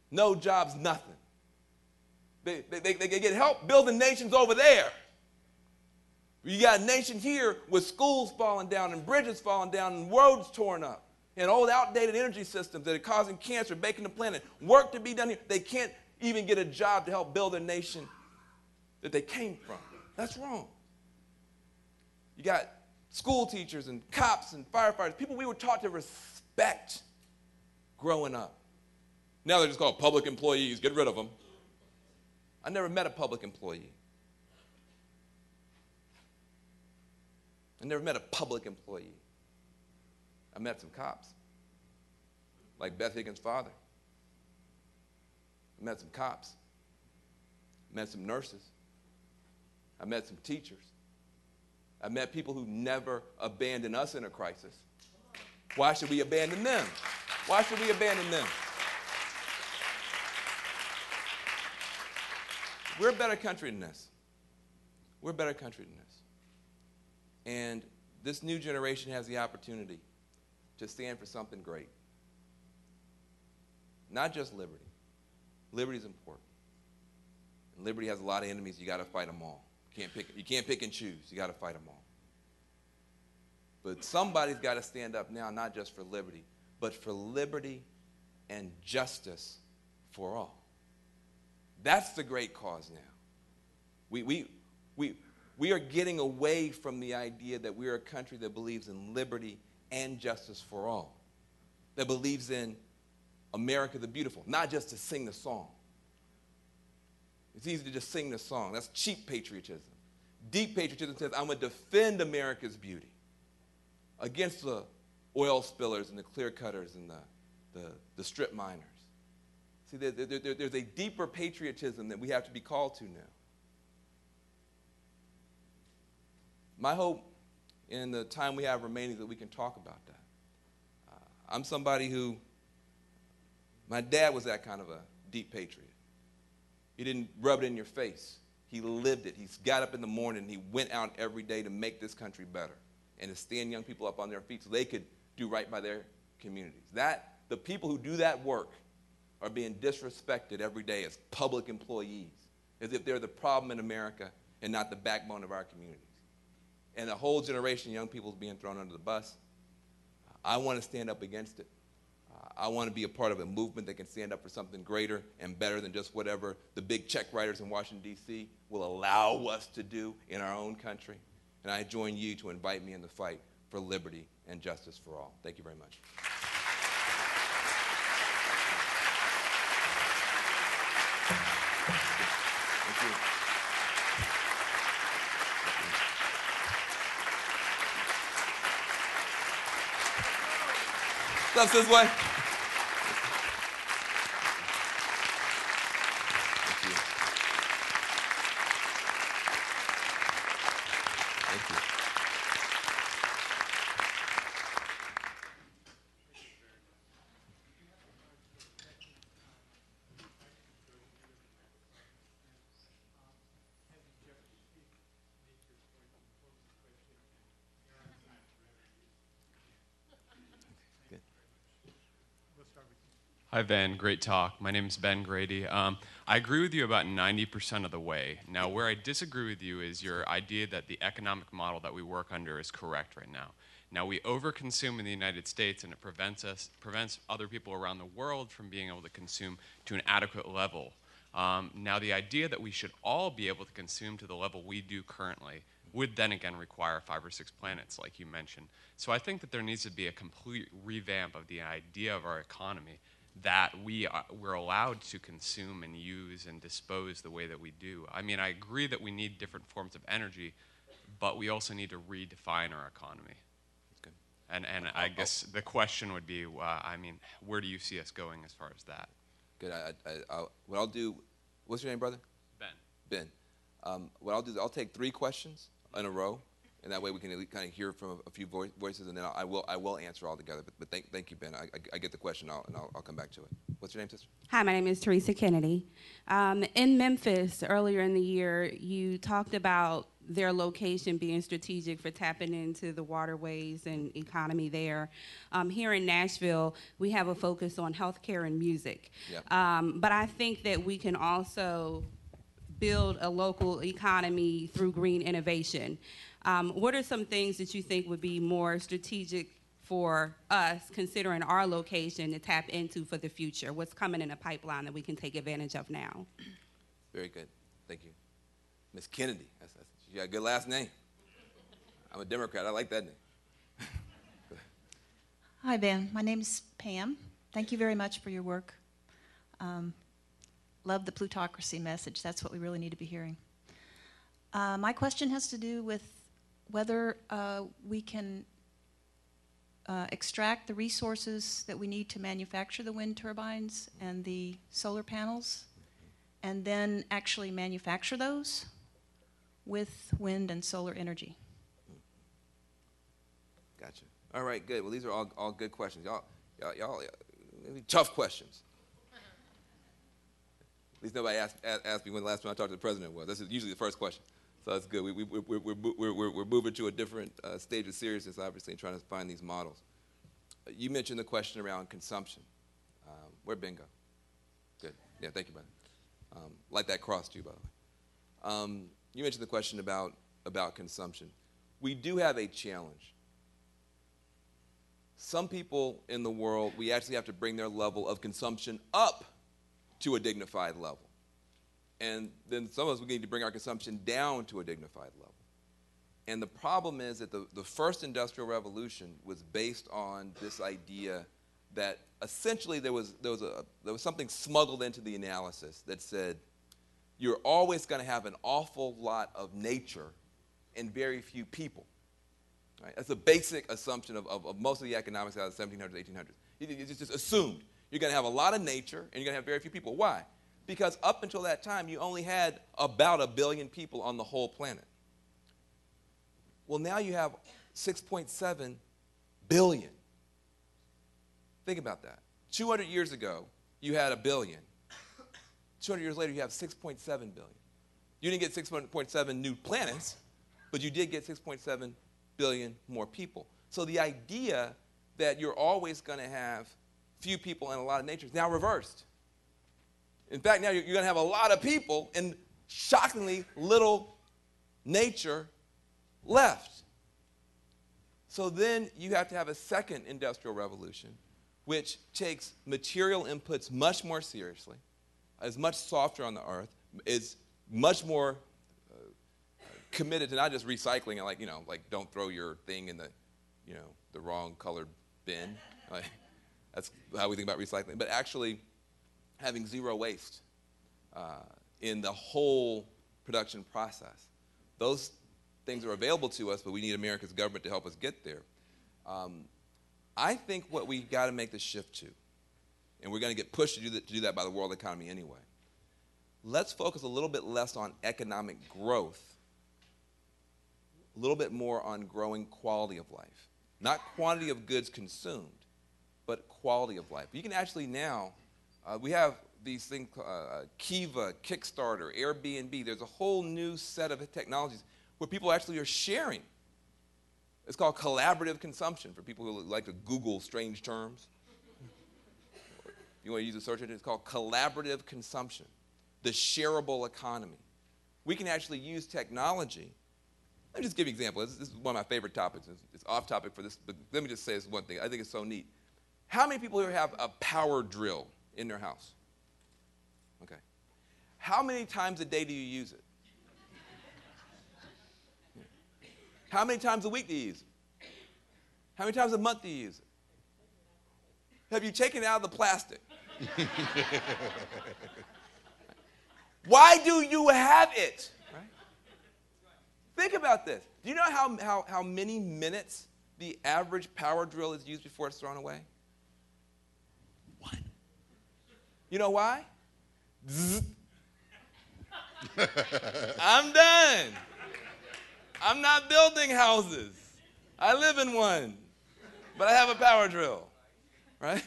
No jobs, nothing. They get help building nations over there. You got a nation here with schools falling down and bridges falling down and roads torn up and old outdated energy systems that are causing cancer, baking the planet. Work to be done here. They can't even get a job to help build a nation that they came from. That's wrong. You got school teachers and cops and firefighters, people we were taught to respect growing up. Now they're just called public employees. Get rid of them. I never met a public employee. I never met a public employee. I met some cops, like Beth Higgins' father. I met some cops. I met some nurses. I met some teachers. I met people who never abandon us in a crisis. Why should we abandon them? Why should we abandon them? We're a better country than this. We're a better country than this. And this new generation has the opportunity to stand for something great. Not just liberty. Liberty is important. And liberty has a lot of enemies. You got to fight them all. You can't pick and choose. You got to fight them all. But somebody's got to stand up now, not just for liberty, but for liberty and justice for all. That's the great cause now. We are getting away from the idea that we're a country that believes in liberty and justice for all, that believes in America the Beautiful, not just to sing the song. It's easy to just sing the song. That's cheap patriotism. Deep patriotism says, I'm going to defend America's beauty against the oil spillers and the clear cutters and the strip miners. See, there's a deeper patriotism that we have to be called to now. My hope in the time we have remaining is that we can talk about that. I'm somebody who, my dad was that kind of a deep patriot. He didn't rub it in your face. He lived it. He got up in the morning and he went out every day to make this country better and to stand young people up on their feet so they could do right by their communities. The people who do that work are being disrespected every day as public employees, as if they're the problem in America and not the backbone of our communities. And a whole generation of young people is being thrown under the bus. I want to stand up against it. I want to be a part of a movement that can stand up for something greater and better than just whatever the big check writers in Washington, D.C. will allow us to do in our own country. And I join you to invite me in the fight for liberty and justice for all. Thank you very much. Thank you. Stuff's this way. Thank you. Thank you. Hi, Van. Great talk. My name is Ben Grady. I agree with you about 90% of the way. Now, where I disagree with you is your idea that the economic model that we work under is correct right now. Now, we overconsume in the United States, and it prevents other people around the world from being able to consume to an adequate level. Now, the idea that we should all be able to consume to the level we do currently would then again require 5 or 6 planets, like you mentioned. So I think that there needs to be a complete revamp of the idea of our economy, that we're allowed to consume and use and dispose the way that we do. I mean, I agree that we need different forms of energy, but we also need to redefine our economy. Good. And I guess the question would be, I mean, where do you see us going as far as that? Good. What I'll do, what's your name, brother? Ben. Ben. What I'll do is I'll take 3 questions in a row, and that way we can kind of hear from a few voices, and then I will answer all together. But thank you, Ben. I get the question, and I'll come back to it. What's your name, sister? Hi, my name is Teresa Kennedy. In Memphis, earlier in the year, you talked about their location being strategic for tapping into the waterways and economy there. Here in Nashville, we have a focus on healthcare and music. Yep. But I think that we can also build a local economy through green innovation. What are some things that you think would be more strategic for us, considering our location, to tap into for the future? What's coming in a pipeline that we can take advantage of now? Very good. Thank you. Miss Kennedy. You got a good last name. I'm a Democrat. I like that name. Hi, Ben. My name is Pam. Thank you very much for your work. Love the plutocracy message. That's what we really need to be hearing. My question has to do with whether we can extract the resources that we need to manufacture the wind turbines and the solar panels, and then actually manufacture those with wind and solar energy. Gotcha. All right, good. Well, these are all good questions. Y'all tough questions. least nobody asked me when the last time I talked to the president was. That's usually the first question. So that's good. We're moving to a different stage of seriousness, obviously, and trying to find these models. You mentioned the question around consumption. Where'd Ben go? Good. Yeah, thank you, brother. Like that cross, too, by the way. You mentioned the question about consumption. We do have a challenge. Some people in the world, we actually have to bring their level of consumption up to a dignified level. And then some of us, we need to bring our consumption down to a dignified level. And the problem is that the first industrial revolution was based on this idea that essentially there was something smuggled into the analysis that said you're always going to have an awful lot of nature and very few people. Right? That's a basic assumption of most of the economics out of the 1700s, 1800s. It's just assumed. You're going to have a lot of nature and you're going to have very few people. Why? Because up until that time, you only had about 1 billion people on the whole planet. Well, now you have 6.7 billion. Think about that. 200 years ago, you had 1 billion. 200 years later, you have 6.7 billion. You didn't get 6.7 new planets, but you did get 6.7 billion more people. So the idea that you're always going to have few people and a lot of nature is now reversed. In fact, now you're going to have a lot of people and shockingly little nature left. So then you have to have a second industrial revolution, which takes material inputs much more seriously, is much softer on the earth, is much more committed to not just recycling and like don't throw your thing in the wrong colored bin. Like, that's how we think about recycling. But actually having zero waste in the whole production process. Those things are available to us, but we need America's government to help us get there. I think what we got to make the shift to, and we're going to get pushed to do that by the world economy anyway, let's focus a little bit less on economic growth, a little bit more on growing quality of life. Not quantity of goods consumed, but quality of life. You can actually now, we have these things, Kiva, Kickstarter, Airbnb. There's a whole new set of technologies where people actually are sharing. It's called collaborative consumption for people who like to Google strange terms. You want to use a search engine? It's called collaborative consumption, the shareable economy. We can actually use technology. Let me just give you an example. This is one of my favorite topics. It's off topic for this, but let me just say this one thing. I think it's so neat. How many people here have a power drill in their house? Okay. How many times a day do you use it? How many times a week do you use it? How many times a month do you use it? Have you taken it out of the plastic? Why do you have it? Right? Think about this. Do you know how many minutes the average power drill is used before it's thrown away? 1. You know why? Zzz. I'm done. I'm not building houses. I live in one, but I have a power drill, right?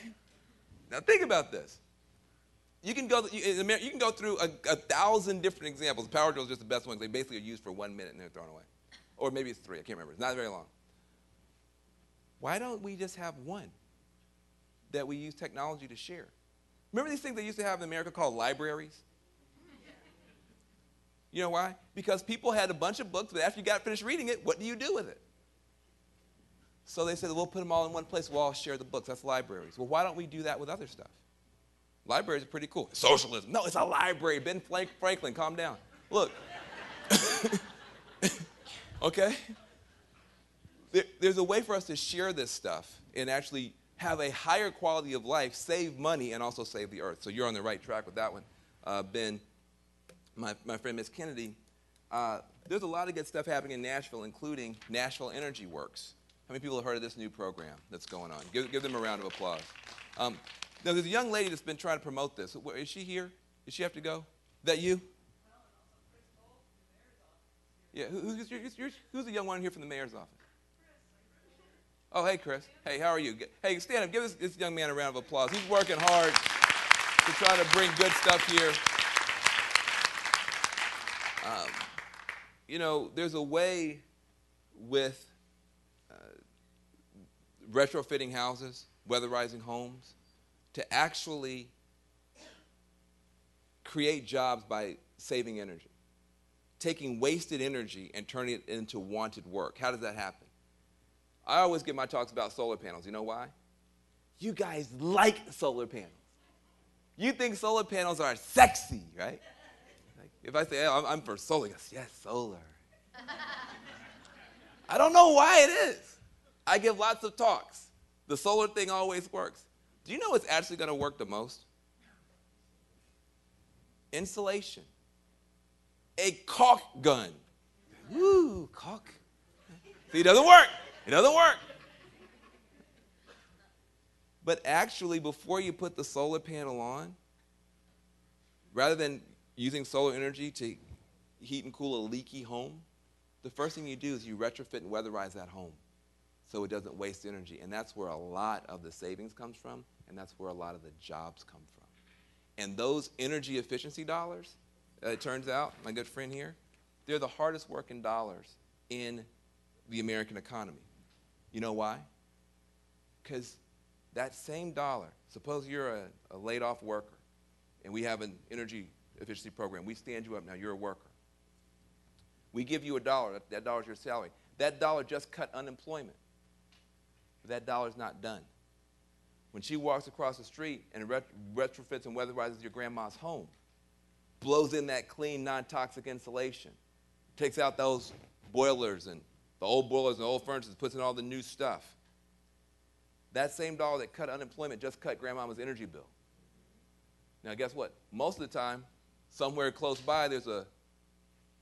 Now think about this. You can go through 1,000 different examples. Power drill is just the best ones. They basically are used for 1 minute and they're thrown away. Or maybe it's 3. I can't remember. It's not very long. Why don't we just have one that we use technology to share? Remember these things they used to have in America called libraries? You know why? Because people had a bunch of books, but after you got finished reading it, what do you do with it? So they said, we'll put them all in one place. We'll all share the books. That's libraries. Well, why don't we do that with other stuff? Libraries are pretty cool. Socialism. No, it's a library. Ben Franklin, calm down. Look. Okay? There's a way for us to share this stuff and actually have a higher quality of life, save money, and also save the earth. So you're on the right track with that one, Ben. My friend Miss Kennedy, there's a lot of good stuff happening in Nashville, including Nashville Energy Works. How many people have heard of this new program that's going on? Give them a round of applause. Now, there's a young lady that's been trying to promote this. Is she here? Does she have to go? Is that you? Yeah, who's the young one here from the mayor's office? Oh, hey, Chris. Hey, how are you? Hey, stand up. Give this young man a round of applause. He's working hard to try to bring good stuff here. You know, there's a way with retrofitting houses, weatherizing homes, to actually create jobs by saving energy, taking wasted energy and turning it into wanted work. How does that happen? I always give my talks about solar panels. You know why? You guys like solar panels. You think solar panels are sexy, right? Like if I say, oh, I'm for solar, you go, yes, solar. I don't know why it is. I give lots of talks. The solar thing always works. Do you know what's actually going to work the most? Insulation. A caulk gun. Woo, caulk. See, it doesn't work. It doesn't work. But actually, before you put the solar panel on, rather than using solar energy to heat and cool a leaky home, the first thing you do is you retrofit and weatherize that home so it doesn't waste energy. And that's where a lot of the savings comes from, and that's where a lot of the jobs come from. And those energy efficiency dollars, it turns out, my good friend here, they're the hardest working dollars in the American economy. You know why? Because that same dollar, suppose you're a laid off worker and we have an energy efficiency program. We stand you up now, you're a worker. We give you $1, that dollar's your salary. That dollar just cut unemployment. But that dollar's not done. When she walks across the street and retrofits and weatherizes your grandma's home, blows in that clean, non-toxic insulation, takes out those boilers and the old boilers and the old furnaces, puts in all the new stuff. That same dollar that cut unemployment just cut grandmama's energy bill. Now, guess what? Most of the time, somewhere close by, there's a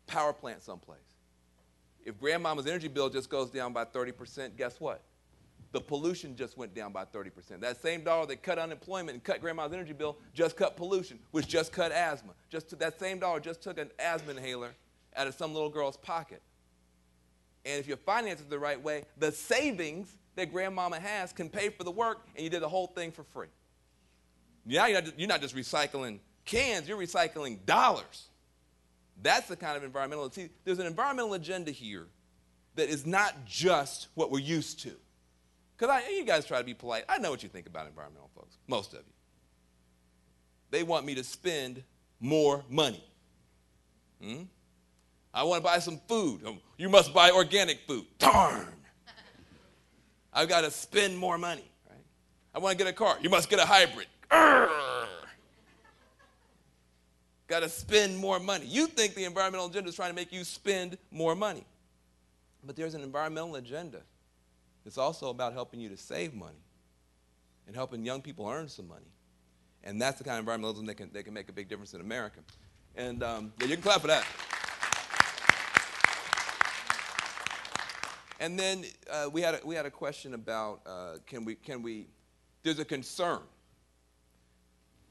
power plant someplace. If grandmama's energy bill just goes down by 30%, guess what? The pollution just went down by 30%. That same dollar that cut unemployment and cut grandma's energy bill just cut pollution, which just cut asthma. That same dollar just took an asthma inhaler out of some little girl's pocket. And if you finance it the right way, the savings that grandmama has can pay for the work, and you did the whole thing for free. Now you're not just recycling cans, you're recycling dollars. That's the kind of environmental. See, there's an environmental agenda here that is not just what we're used to. Because you guys try to be polite. I know what you think about environmental folks, most of you. They want me to spend more money. I want to buy some food. You must buy organic food. Darn. I've got to spend more money. Right? I want to get a car. You must get a hybrid. Got to spend more money. You think the environmental agenda is trying to make you spend more money. But there's an environmental agenda. It's also about helping you to save money and helping young people earn some money. And that's the kind of environmentalism that can make a big difference in America. And yeah, you can clap for that. And then we had a question about can we? There's a concern.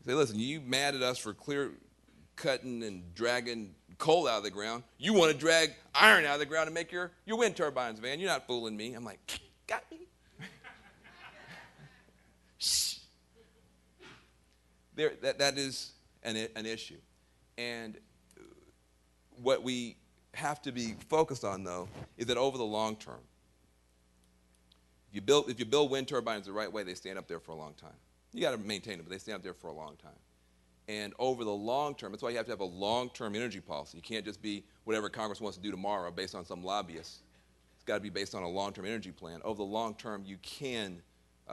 Say, listen, you mad at us for cutting and dragging coal out of the ground. You want to drag iron out of the ground and make your wind turbines, Van. You're not fooling me. I'm like, got me. Shh. That is an issue. And what we have to be focused on, though, is that over the long term, if you build wind turbines the right way, they stand up there for a long time. You got to maintain them, but they stand up there for a long time. And over the long term, that's why you have to have a long-term energy policy. You can't just be whatever Congress wants to do tomorrow based on some lobbyist. It's got to be based on a long-term energy plan. Over the long term, you can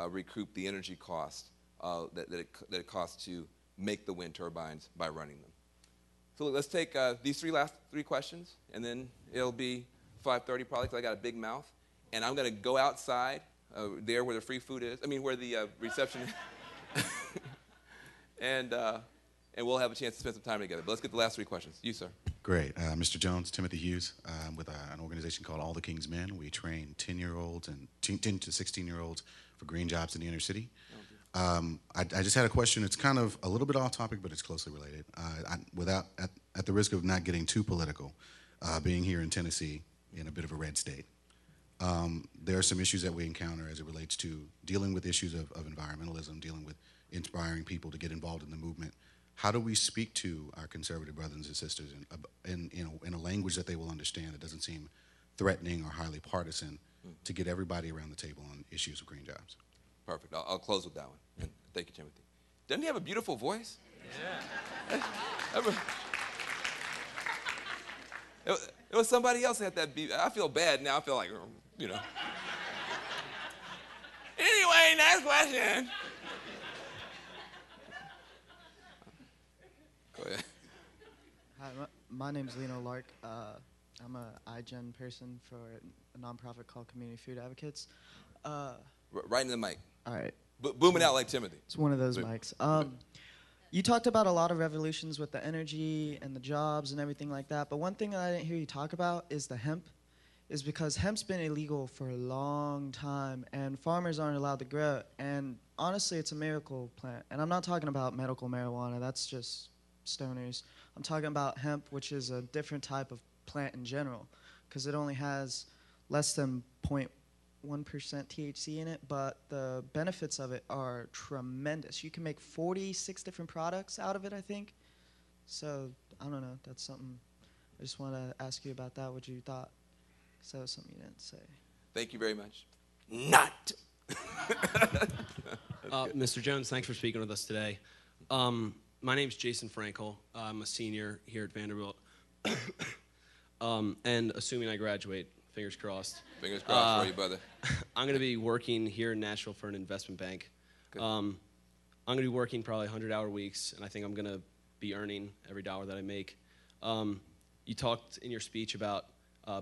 recoup the energy cost that it costs to make the wind turbines by running them. So let's take these last three questions, and then it'll be 5:30 probably because I got a big mouth. And I'm going to go outside there where the free food is. I mean, where the reception is. And we'll have a chance to spend some time together. But let's get the last three questions. You, sir. Great. Mr. Jones, Timothy Hughes, with an organization called All the King's Men. We train 10-year-olds and 10 to 16-year-olds for green jobs in the inner city. I just had a question. It's kind of a little bit off topic, but it's closely related. At the risk of not getting too political, being here in Tennessee, in a bit of a red state, there are some issues that we encounter as it relates to dealing with issues of environmentalism, dealing with inspiring people to get involved in the movement. how do we speak to our conservative brothers and sisters in a language that they will understand that doesn't seem threatening or highly partisan to get everybody around the table on issues of green jobs? Perfect. I'll close with that one. And thank you, Timothy. Doesn't he have a beautiful voice? Yeah. It was somebody else that had that beat. I feel bad now. I feel like, you know. Anyway, next question. Go ahead. Hi, my name's Lino Lark. I'm a iGen person for a nonprofit called Community Food Advocates. Right in the mic. All right. Boom it out like Timothy. It's one of those mics. You talked about a lot of revolutions with the energy and the jobs and everything like that, but one thing I didn't hear you talk about is the hemp, is because hemp's been illegal for a long time, and farmers aren't allowed to grow it, and honestly, it's a miracle plant. And I'm not talking about medical marijuana, that's just stoners. I'm talking about hemp, which is a different type of plant in general, because it only has less than 0.1% THC in it, but the benefits of it are tremendous. You can make 46 different products out of it, I think. So, I don't know, that's something, I just want to ask you about that, what you thought, because that was something you didn't say. Thank you very much. Not. Mr. Jones, thanks for speaking with us today. My name's Jason Frankel. I'm a senior here at Vanderbilt. And assuming I graduate, fingers crossed. Fingers crossed for you, brother. I'm going to be working here in Nashville for an investment bank. I'm going to be working probably 100-hour weeks, and I think I'm going to be earning every dollar that I make. You talked in your speech about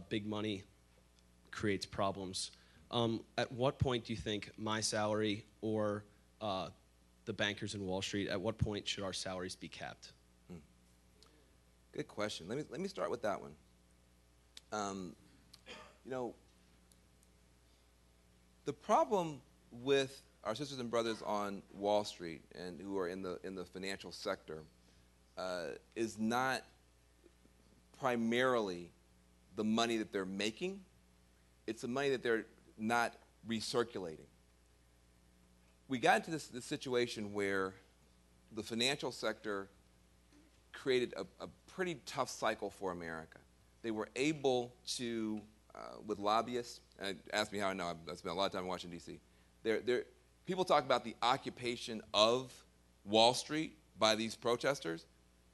big money creates problems. At what point do you think my salary or the bankers in Wall Street, at what point should our salaries be capped? Good question. Let me start with that one. You know, the problem with our sisters and brothers on Wall Street and who are in the financial sector is not primarily the money that they're making. It's the money that they're not recirculating. We got into this situation where the financial sector created a pretty tough cycle for America. They were able to, with lobbyists, and ask me how I know, I've spent a lot of time in Washington, D.C. People talk about the occupation of Wall Street by these protesters.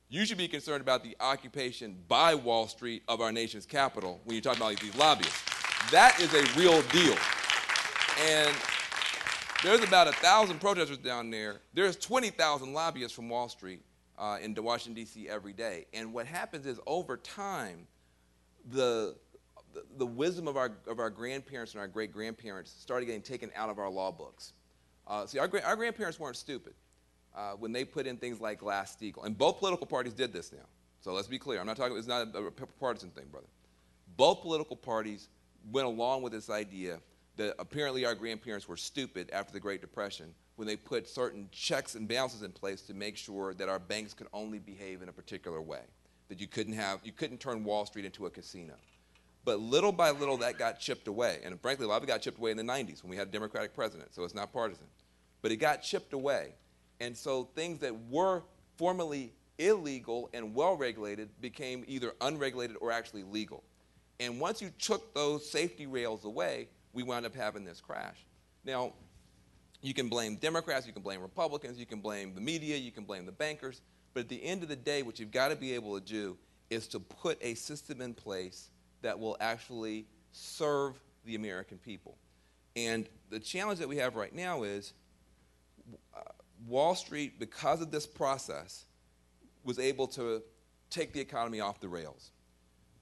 You should be concerned about the occupation by Wall Street of our nation's capital when you talk about these lobbyists. That is a real deal. And there's about 1,000 protesters down there. There's 20,000 lobbyists from Wall Street in Washington, D.C. every day. And what happens is over time, the wisdom of our grandparents and our great-grandparents started getting taken out of our law books. See, our grandparents weren't stupid when they put in things like Glass-Steagall. And both political parties did this now. So let's be clear. I'm not talking, it's not a partisan thing, brother. Both political parties went along with this idea that apparently our grandparents were stupid after the Great Depression when they put certain checks and balances in place to make sure that our banks could only behave in a particular way, that you couldn't turn Wall Street into a casino. But little by little, that got chipped away. And frankly, a lot of it got chipped away in the 90s when we had a Democratic president, so it's not partisan. But it got chipped away. And so things that were formerly illegal and well-regulated became either unregulated or actually legal. And once you took those safety rails away, we wound up having this crash. Now, you can blame Democrats, you can blame Republicans, you can blame the media, you can blame the bankers, but at the end of the day, what you've got to be able to do is to put a system in place that will actually serve the American people. And the challenge that we have right now is Wall Street, because of this process, was able to take the economy off the rails.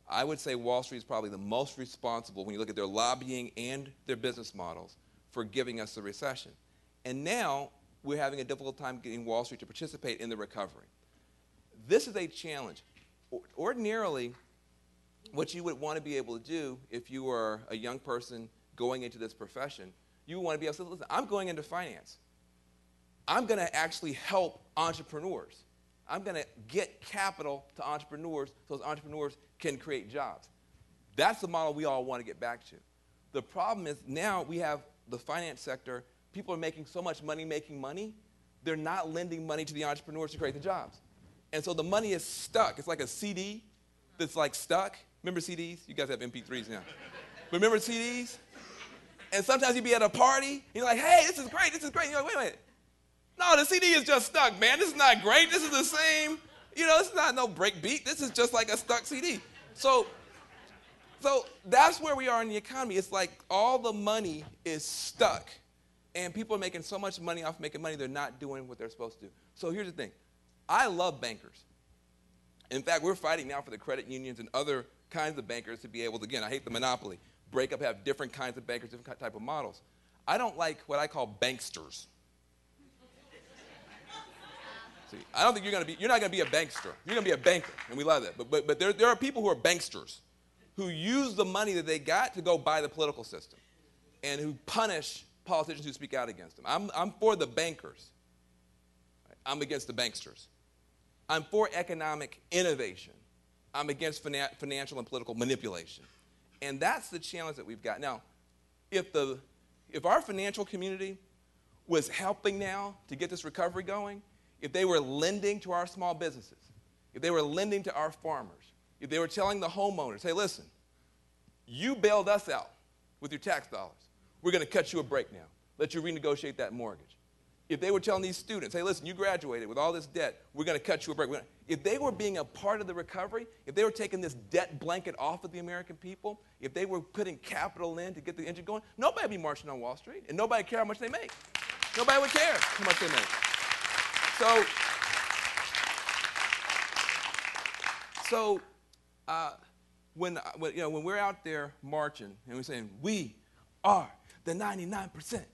I would say Wall Street is probably the most responsible when you look at their lobbying and their business models for giving us the recession. And now we're having a difficult time getting Wall Street to participate in the recovery. This is a challenge. Ordinarily, what you would want to be able to do if you were a young person going into this profession, you would want to be able to say, listen, I'm going into finance. I'm going to actually help entrepreneurs. I'm going to get capital to entrepreneurs so those entrepreneurs can create jobs. That's the model we all want to get back to. The problem is now we have the finance sector. People are making so much money making money they're not lending money to the entrepreneurs to create the jobs. And so the money is stuck. It's like a CD that's like stuck. Remember CDs? You guys have MP3s now. Remember CDs? And sometimes you'd be at a party, and you're like, hey, this is great, this is great. You're like, wait a minute. No, the CD is just stuck, man. This is not great. This is the same, it's not no break beat. This is just like a stuck CD. So that's where we are in the economy. It's like all the money is stuck, and people are making so much money off making money, they're not doing what they're supposed to do. So here's the thing. I love bankers. In fact, we're fighting now for the credit unions and other kinds of bankers to be able to, again, I hate the monopoly, break up, have different kinds of bankers, different type of models. I don't like what I call banksters. See, I don't think you're not going to be a bankster. You're going to be a banker, and we love that. But there are people who are banksters who use the money that they got to go buy the political system and who punish politicians who speak out against them. I'm for the bankers. I'm against the banksters. I'm for economic innovation. I'm against financial and political manipulation. And that's the challenge that we've got. Now, if our financial community was helping now to get this recovery going, if they were lending to our small businesses, if they were lending to our farmers, if they were telling the homeowners, hey, listen, you bailed us out with your tax dollars. We're going to cut you a break now, let you renegotiate that mortgage. If they were telling these students, hey, listen, you graduated with all this debt, we're going to cut you a break. If they were being a part of the recovery, if they were taking this debt blanket off of the American people, if they were putting capital in to get the engine going, nobody would be marching on Wall Street, and nobody would care how much they make. Nobody would care how much they make. So when we're out there marching and we're saying, we are the 99%,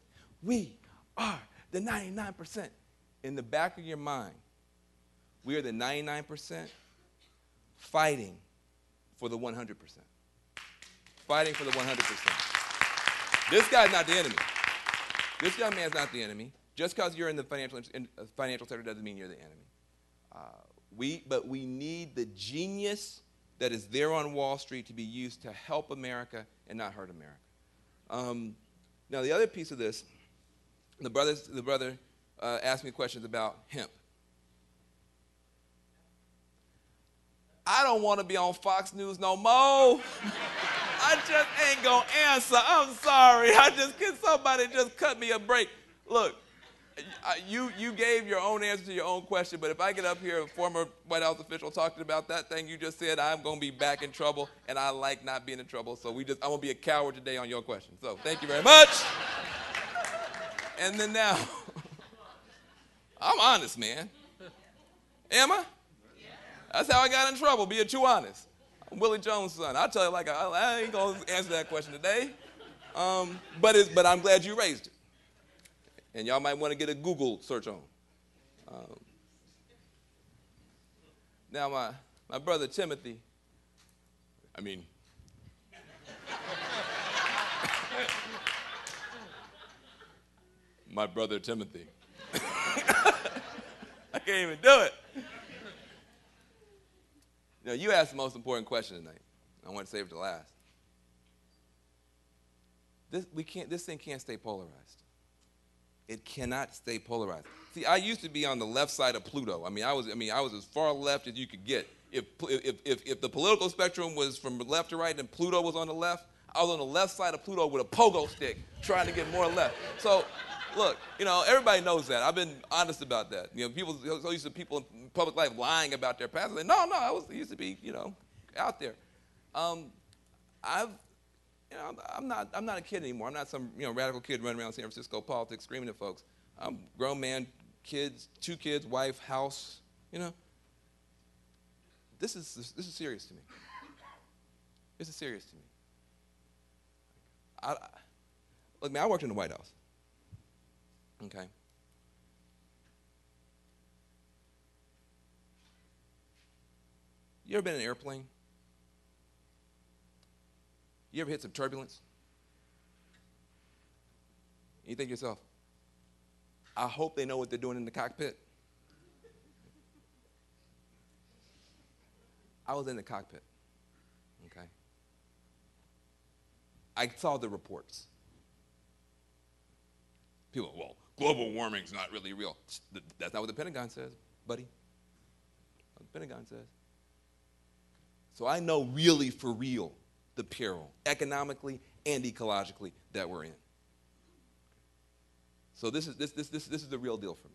we are the 99%, in the back of your mind, we are the 99% fighting for the 100%. Fighting for the 100%. This guy's not the enemy. This young man's not the enemy. Just because you're in the financial sector doesn't mean you're the enemy. But we need the genius that is there on Wall Street to be used to help America and not hurt America. Now, the other piece of this, the brother asked me questions about hemp. I don't want to be on Fox News no more. I just ain't going to answer. I'm sorry. Can somebody just cut me a break? Look, you gave your own answer to your own question, but if I get up here, a former White House official talking about that thing you just said, I'm going to be back in trouble, and I like not being in trouble, so I'm going to be a coward today on your question. So thank you very much. And then now, I'm honest, man. Am I? That's how I got in trouble, being too honest. I'm Willie Jones' son. I'll tell you I ain't going to answer that question today, but I'm glad you raised it. And y'all might want to get a Google search on. Now, my brother Timothy, my brother Timothy. I can't even do it. Now, you asked the most important question tonight. I want to save it to last. This thing can't stay polarized. It cannot stay polarized. See, I used to be on the left side of Pluto. I was as far left as you could get. If the political spectrum was from left to right and Pluto was on the left, I was on the left side of Pluto with a pogo stick trying to get more left. So, look, everybody knows that. I've been honest about that. People used to people in public life lying about their past. Like, no, I used to be, out there. I'm not a kid anymore. I'm not some radical kid running around San Francisco politics screaming at folks. I'm a grown man, kids, 2 kids, wife, house. This is serious to me. This is serious to me. Look, man, I worked in the White House. Okay. You ever been in an airplane? You ever hit some turbulence? You think to yourself, I hope they know what they're doing in the cockpit. I was in the cockpit, okay? I saw the reports. People, well, global warming's not really real. That's not what the Pentagon says, buddy. That's what the Pentagon says. So I know really for real the peril, economically and ecologically, that we're in. So this is the real deal for me.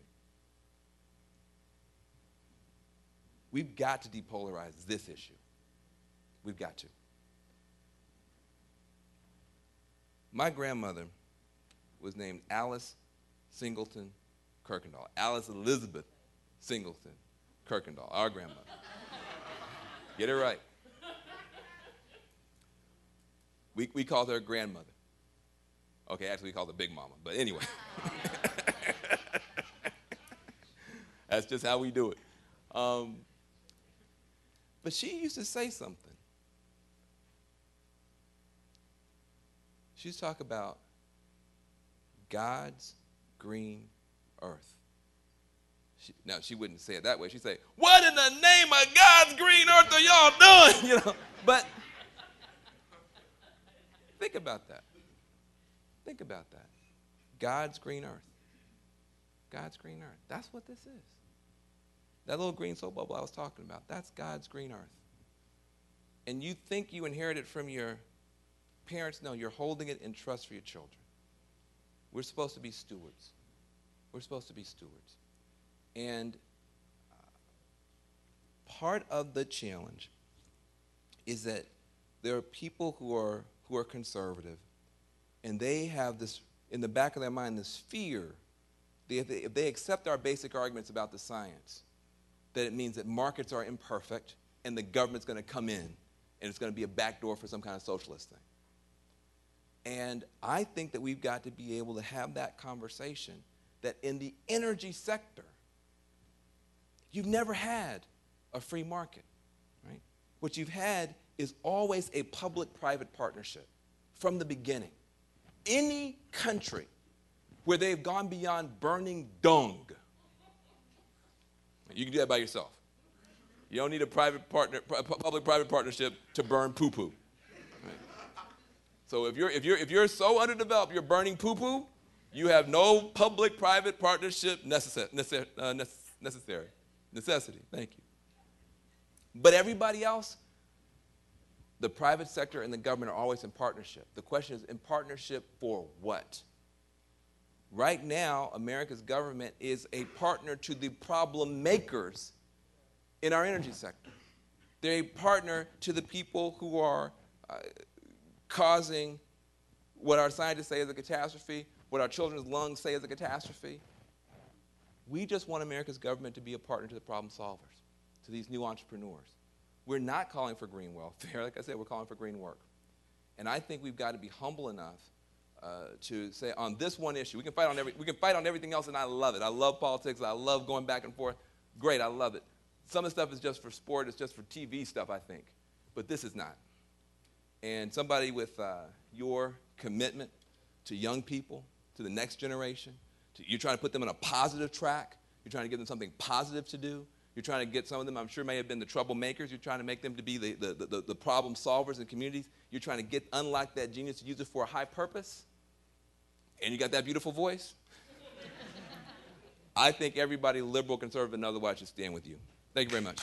We've got to depolarize this issue. We've got to. My grandmother was named Alice Singleton Kirkendall. Alice Elizabeth Singleton Kirkendall, our grandmother. Get it right. We called her grandmother. Okay, actually we called her Big Mama, but anyway. That's just how we do it. But she used to say something. She used to talk about God's green earth. Now, she wouldn't say it that way. She'd say, what in the name of God's green earth are y'all doing? You know, but think about that. Think about that. God's green earth. God's green earth. That's what this is. That little green soap bubble I was talking about, that's God's green earth. And you think you inherit it from your parents? No, you're holding it in trust for your children. We're supposed to be stewards. We're supposed to be stewards. And part of the challenge is that there are people who are conservative, and they have this, in the back of their mind, this fear that if they accept our basic arguments about the science, that it means that markets are imperfect and the government's going to come in and it's going to be a backdoor for some kind of socialist thing. And I think that we've got to be able to have that conversation that in the energy sector, you've never had a free market, right? What you've had is always a public-private partnership from the beginning. Any country where they've gone beyond burning dung, you can do that by yourself. You don't need a public-private partnership to burn poo-poo. Right? So if you're so underdeveloped, you're burning poo-poo, you have no public-private partnership necessity. Thank you. But everybody else, the private sector and the government are always in partnership. The question is, in partnership for what? Right now, America's government is a partner to the problem makers in our energy sector. They're a partner to the people who are causing what our scientists say is a catastrophe, what our children's lungs say is a catastrophe. We just want America's government to be a partner to the problem solvers, to these new entrepreneurs. We're not calling for green welfare. Like I said, we're calling for green work. And I think we've got to be humble enough to say on this one issue, we can fight on everything else, and I love it. I love politics. I love going back and forth. Great, I love it. Some of the stuff is just for sport. It's just for TV stuff, I think. But this is not. And somebody with your commitment to young people, to the next generation, you're trying to put them on a positive track. You're trying to give them something positive to do. You're trying to get some of them, I'm sure, may have been the troublemakers. You're trying to make them to be the problem solvers in communities. You're trying to unlock that genius to use it for a high purpose. And you got that beautiful voice. I think everybody, liberal, conservative, and otherwise, should stand with you. Thank you very much.